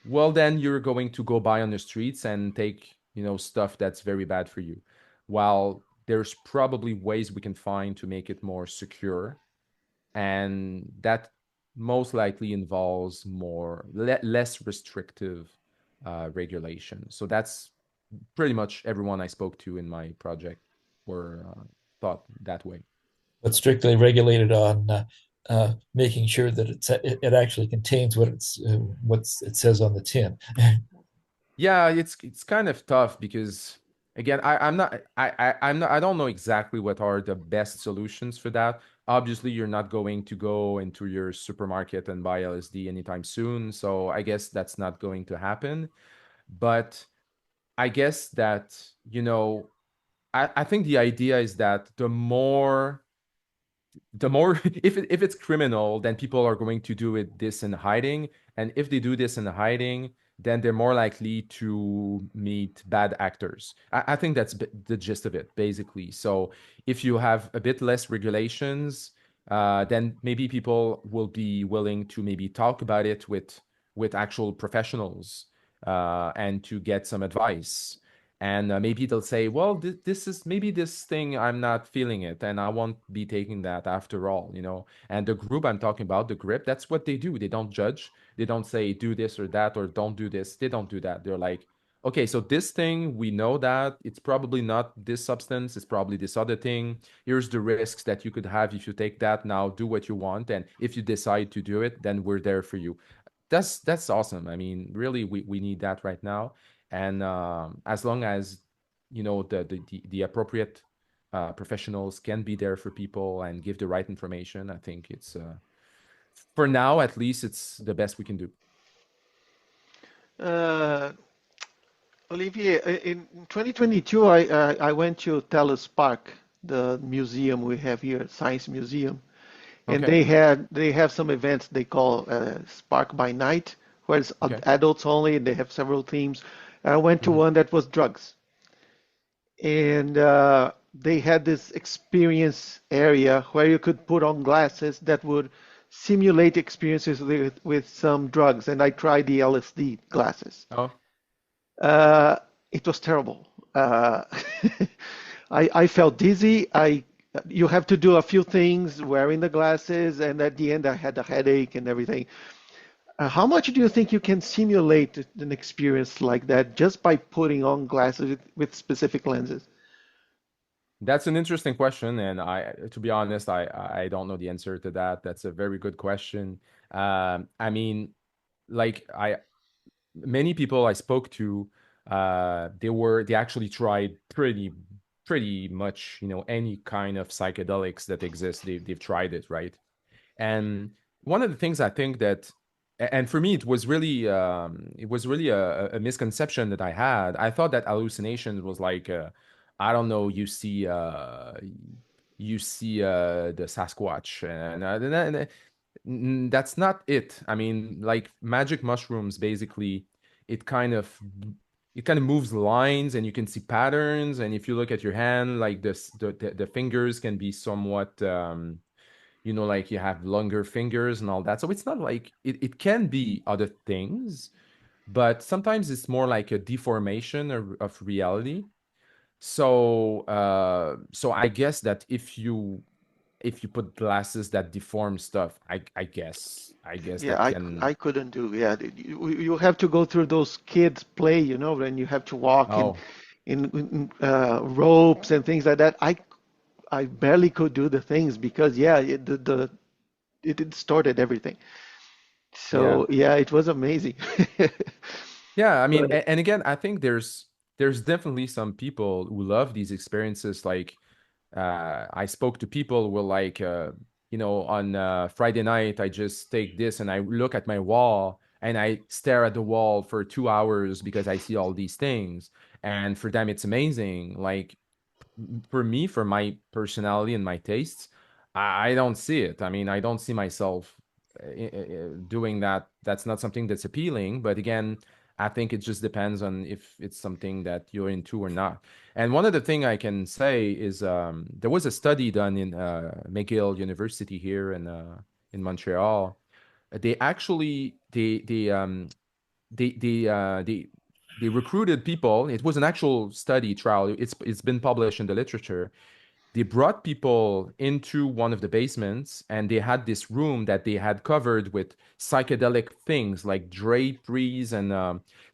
well, then you're going to go by on the streets and take, stuff that's very bad for you. While there's probably ways we can find to make it more secure, and that most likely involves less restrictive regulation. So that's pretty much everyone I spoke to in my project were thought that way. But strictly regulated on making sure that it actually contains what it says on the tin. Yeah, it's kind of tough because again, I don't know exactly what are the best solutions for that. Obviously, you're not going to go into your supermarket and buy LSD anytime soon, so I guess that's not going to happen. But I guess that, I think the idea is that the more if it's criminal, then people are going to do this in hiding, and if they do this in hiding, then they're more likely to meet bad actors. I think that's the gist of it, basically. So if you have a bit less regulations, then maybe people will be willing to maybe talk about it with actual professionals, and to get some advice. And maybe they'll say, well, this is maybe this thing, I'm not feeling it, and I won't be taking that after all, And the group I'm talking about, the grip, that's what they do. They don't judge. They don't say do this or that, or don't do this. They don't do that. They're like, okay, so this thing, we know that it's probably not this substance, it's probably this other thing. Here's the risks that you could have if you take that. Now do what you want, and if you decide to do it, then we're there for you. That's awesome. I mean, really, we need that right now. And as long as the appropriate professionals can be there for people and give the right information, I think it's for now, at least, it's the best we can do. Olivier, in 2022, I went to Telus Park, the museum we have here, Science Museum, and Okay. they have some events they call Spark by Night, where it's Okay. adults only. They have several themes. I went to one that was drugs, and they had this experience area where you could put on glasses that would simulate experiences with some drugs, and I tried the LSD glasses. Oh, It was terrible. I felt dizzy. You have to do a few things wearing the glasses, and at the end I had a headache and everything. How much do you think you can simulate an experience like that just by putting on glasses with specific lenses? that's an interesting question, and to be honest, I don't know the answer to that. That's a very good question. I mean, like many people I spoke to, they actually tried pretty much, any kind of psychedelics that exist. They've tried it, right? And one of the things I think that, and for me, it was really a misconception that I had. I thought that hallucination was like, I don't know, you see the Sasquatch, and that's not it. I mean, like magic mushrooms, basically, it kind of it kind of moves lines and you can see patterns. And if you look at your hand, like the fingers can be somewhat like you have longer fingers and all that. So it's not like it can be other things, but sometimes it's more like a deformation of reality. So I guess that if you put glasses that deform stuff, I guess Yeah, that I, can. I couldn't do. Yeah, you have to go through those kids play, and you have to walk in Oh, ropes and things like that. I barely could do the things because yeah, it distorted everything. yeah. So yeah, it was amazing. Yeah, I mean, But and again, I think there's definitely some people who love these experiences. Like, I spoke to people who were like, on Friday night, I just take this and I look at my wall and I stare at the wall for 2 hours because I see all these things. And for them, it's amazing. Like, for me, for my personality and my tastes, I don't see it. I mean, I don't see myself doing that. That's not something that's appealing. But again, I think it just depends on if it's something that you're into or not. And one of the thing I can say is there was a study done in McGill University here in Montreal. They actually they recruited people. It was an actual study trial. It's been published in the literature. They brought people into one of the basements and they had this room that they had covered with psychedelic things like draperies and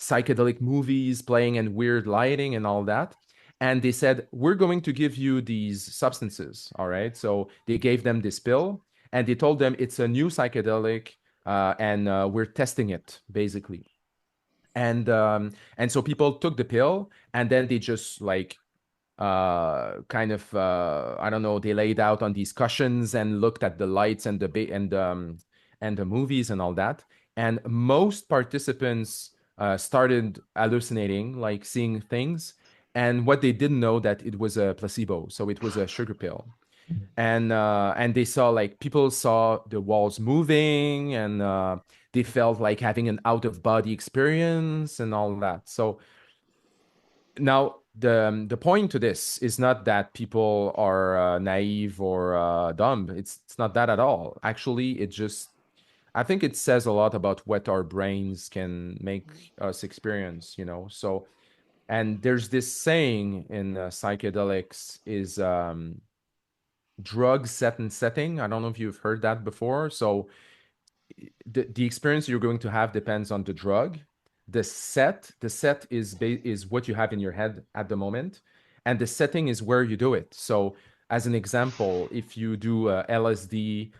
psychedelic movies playing and weird lighting and all that. And they said, we're going to give you these substances. All right. So they gave them this pill and they told them it's a new psychedelic, and we're testing it basically. And so people took the pill and then they just like kind of I don't know, they laid out on these cushions and looked at the lights and and the movies and all that. And most participants started hallucinating, like seeing things. And what they didn't know that it was a placebo, so it was a sugar pill. And they saw, like, people saw the walls moving, and they felt like having an out of body experience and all that. So now, the point to this is not that people are naive or dumb. It's not that at all. Actually, I think it says a lot about what our brains can make us experience. So, and there's this saying in psychedelics is drug set and setting. I don't know if you've heard that before. So the experience you're going to have depends on the drug. The set is what you have in your head at the moment, and the setting is where you do it. So as an example, if you do LSD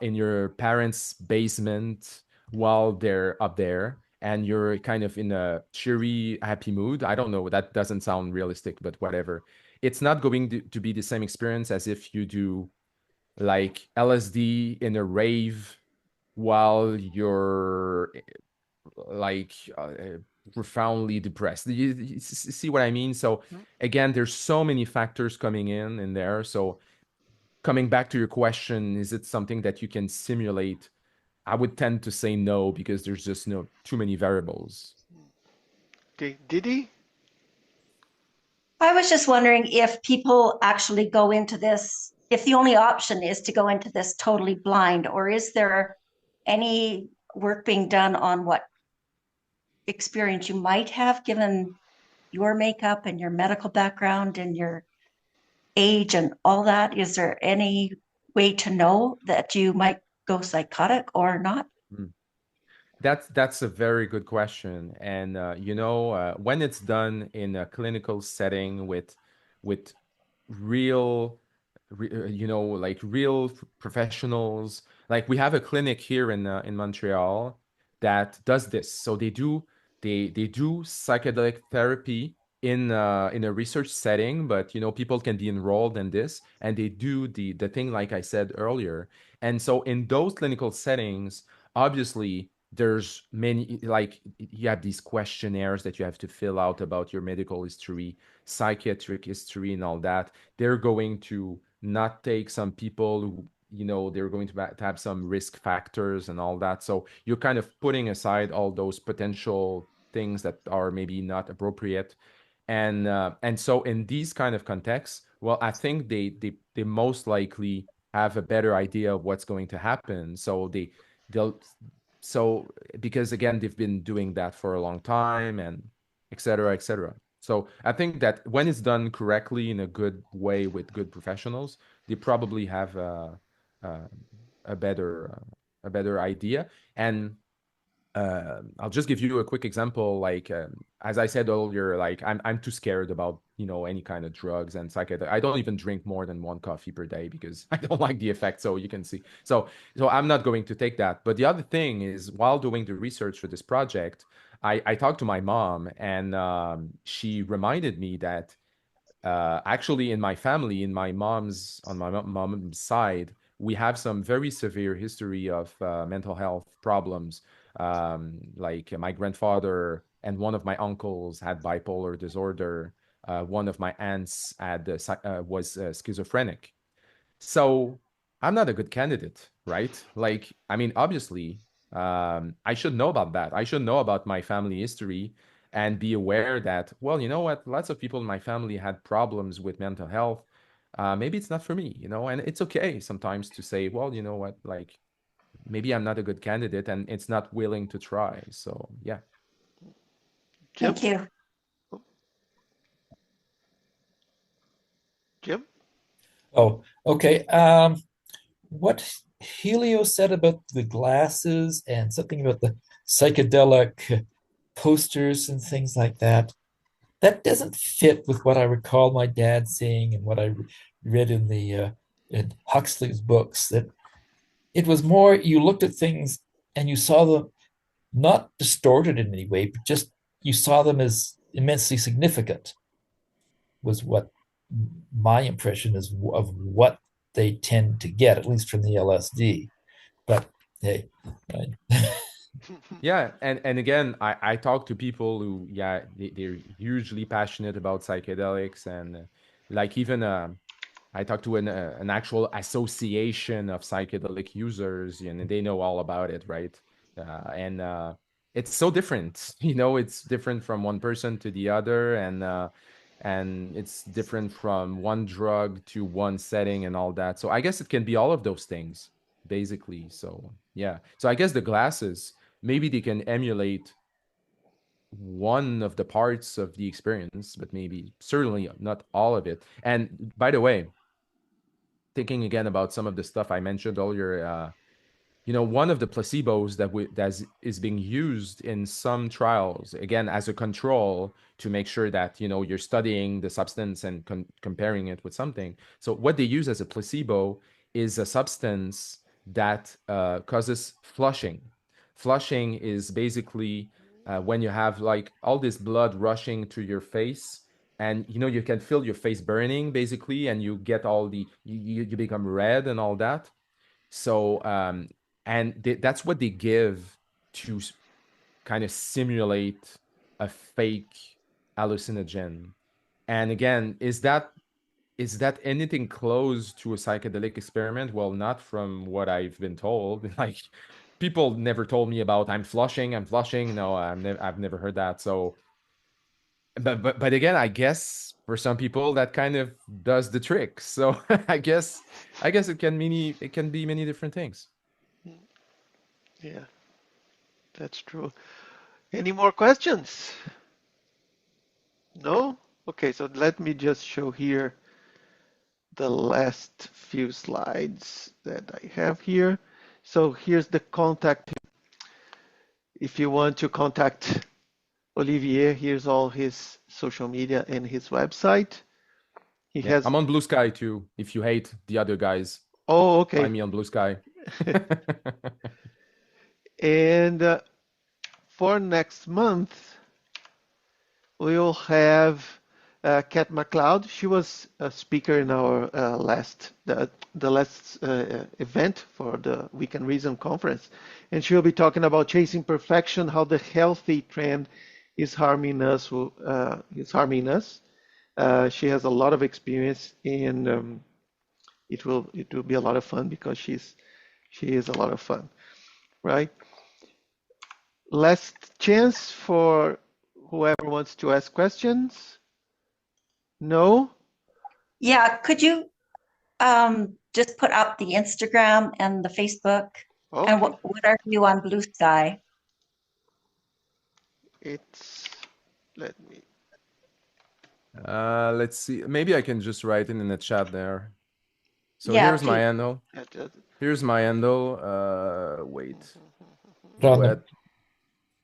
in your parents' basement while they're up there and you're kind of in a cheery, happy mood, I don't know, that doesn't sound realistic, but whatever. It's not going to be the same experience as if you do like LSD in a rave while you're like profoundly depressed. You see what I mean? So again, there's so many factors coming in there. So coming back to your question, is it something that you can simulate? I would tend to say no, because there's just no too many variables. okay, did he? I was just wondering if people actually go into this, if the only option is to go into this totally blind, or is there any work being done on what experience you might have given your makeup and your medical background and your age and all that? Is there any way to know that you might go psychotic or not? Hmm. That's a very good question. And when it's done in a clinical setting with real, like real professionals, like we have a clinic here in Montreal that does this. So they do psychedelic therapy in a research setting, but people can be enrolled in this, and they do the thing like I said earlier. And so in those clinical settings, obviously there's many, like, you have these questionnaires that you have to fill out about your medical history, psychiatric history, and all that. They're going to not take some people who, they're going to have some risk factors and all that. So you're kind of putting aside all those potential things that are maybe not appropriate. And so in these kind of contexts, well, I think they most likely have a better idea of what's going to happen. So they'll so because again they've been doing that for a long time, and et cetera, et cetera. So I think that when it's done correctly in a good way with good professionals, they probably have a, a better a better idea. And I'll just give you a quick example. Like as I said earlier, like I'm too scared about any kind of drugs and psychedelics. I don't even drink more than one coffee per day because I don't like the effect. So you can see. So I'm not going to take that. But the other thing is, while doing the research for this project, I talked to my mom, and she reminded me that actually in my family, on my mom's side, we have some very severe history of mental health problems. Like my grandfather and one of my uncles had bipolar disorder. One of my aunts was schizophrenic. So I'm not a good candidate, right? Like, I mean, obviously, I should know about that. I should know about my family history and be aware that, well, you know what? Lots of people in my family had problems with mental health. Maybe it's not for me, and it's okay sometimes to say, well, you know what? Like, maybe I'm not a good candidate and it's not willing to try. So, yeah. Jim? Thank you. Jim? Oh, okay. What Helio said about the glasses and something about the psychedelic posters and things like that, that doesn't fit with what I recall my dad saying and what I read in the in Huxley's books. That it was more you looked at things and you saw them not distorted in any way, but just you saw them as immensely significant, was what my impression is of what they tend to get, at least from the LSD. But hey, Yeah, and again, I talk to people who, yeah, they're hugely passionate about psychedelics, and like even I talked to an actual association of psychedelic users, and they know all about it, right? And it's so different, it's different from one person to the other, and it's different from one drug to one setting and all that. So I guess it can be all of those things, basically. So yeah. So I guess the glasses, maybe they can emulate one of the parts of the experience, but maybe certainly not all of it. And by the way, thinking again about some of the stuff I mentioned earlier, one of the placebos that is being used in some trials, again, as a control to make sure that, you're studying the substance and comparing it with something. So what they use as a placebo is a substance that causes flushing. Flushing is basically when you have like all this blood rushing to your face, and you can feel your face burning basically, and you get all you become red and all that. So that's what they give to kind of simulate a fake hallucinogen. And again, is that anything close to a psychedelic experiment? Well, not from what I've been told. Like, people never told me about I'm flushing. No, I've never heard that. So, but again, I guess for some people that kind of does the trick. So I guess it can be many different things. Yeah, that's true. Any more questions? No? Okay, so let me just show here the last few slides that I have here. So here's the contact. If you want to contact Olivier, here's all his social media and his website. He Yeah, has. I'm on Blue Sky too. If you hate the other guys, Oh, okay. find me on Blue Sky. And for next month, we'll have Kat MacLeod. She was a speaker in our last event for the WeCanReason conference, and she'll be talking about chasing perfection, how the healthy trend is harming us. She has a lot of experience, and it will be a lot of fun because she is a lot of fun, right? last chance for whoever wants to ask questions. No? Yeah, could you just put up the Instagram and the Facebook? And Okay. what are you on Blue Sky? It's, let me, Let's see. Maybe I can just write it in the chat there. So Yeah, here's my please. handle. Here's my handle. Wait. Put on the,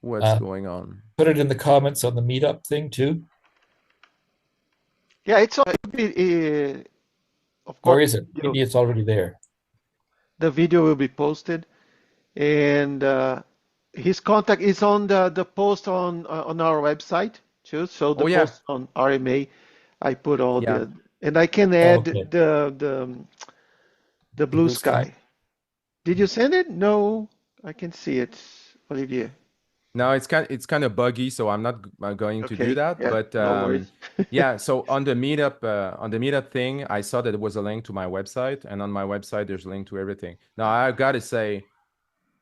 What's going on? put it in the comments on the meetup thing too. yeah, it's, of Or course, is it? Maybe it's already there. the video will be posted, and his contact is on the post on our website too. So the Oh, yeah. post on RMA, I put all Yeah. and I can add Okay. the blue sky. Did you send it? No, I can see it, Olivier. No, it's kind of buggy, so I'm not going to do that. Yeah, But no worries. yeah, so on the meetup thing, I saw that there was a link to my website, and on my website there's a link to everything. Now I gotta say,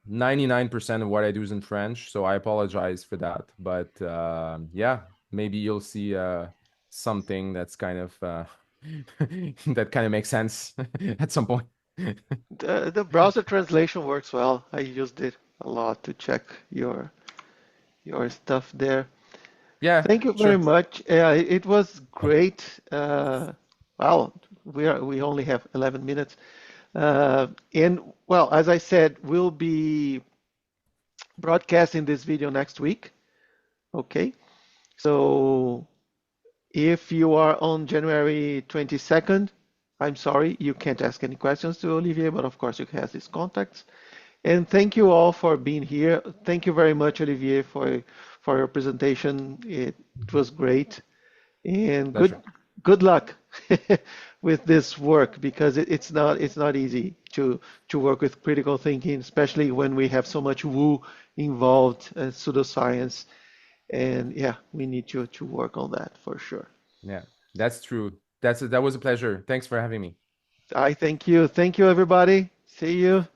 99% of what I do is in French, so I apologize for that. But yeah, maybe you'll see something that's kind of that kind of makes sense at some point. The browser translation works well. I used it a lot to check your stuff there. Yeah, Thank you very much. It was great. Well, we only have 11 minutes. And well, as I said, we'll be broadcasting this video next week. Okay. So if you are on January 22nd, I'm sorry, you can't ask any questions to Olivier, but of course you can have his contacts. And thank you all for being here. Thank you very much, Olivier, for your presentation. It was great. And good luck with this work, because it's not easy to work with critical thinking, especially when we have so much woo involved, pseudoscience. And yeah, we need to work on that for sure. Yeah, that's true. That was a pleasure. Thanks for having me. I thank you. Thank you, everybody. See you.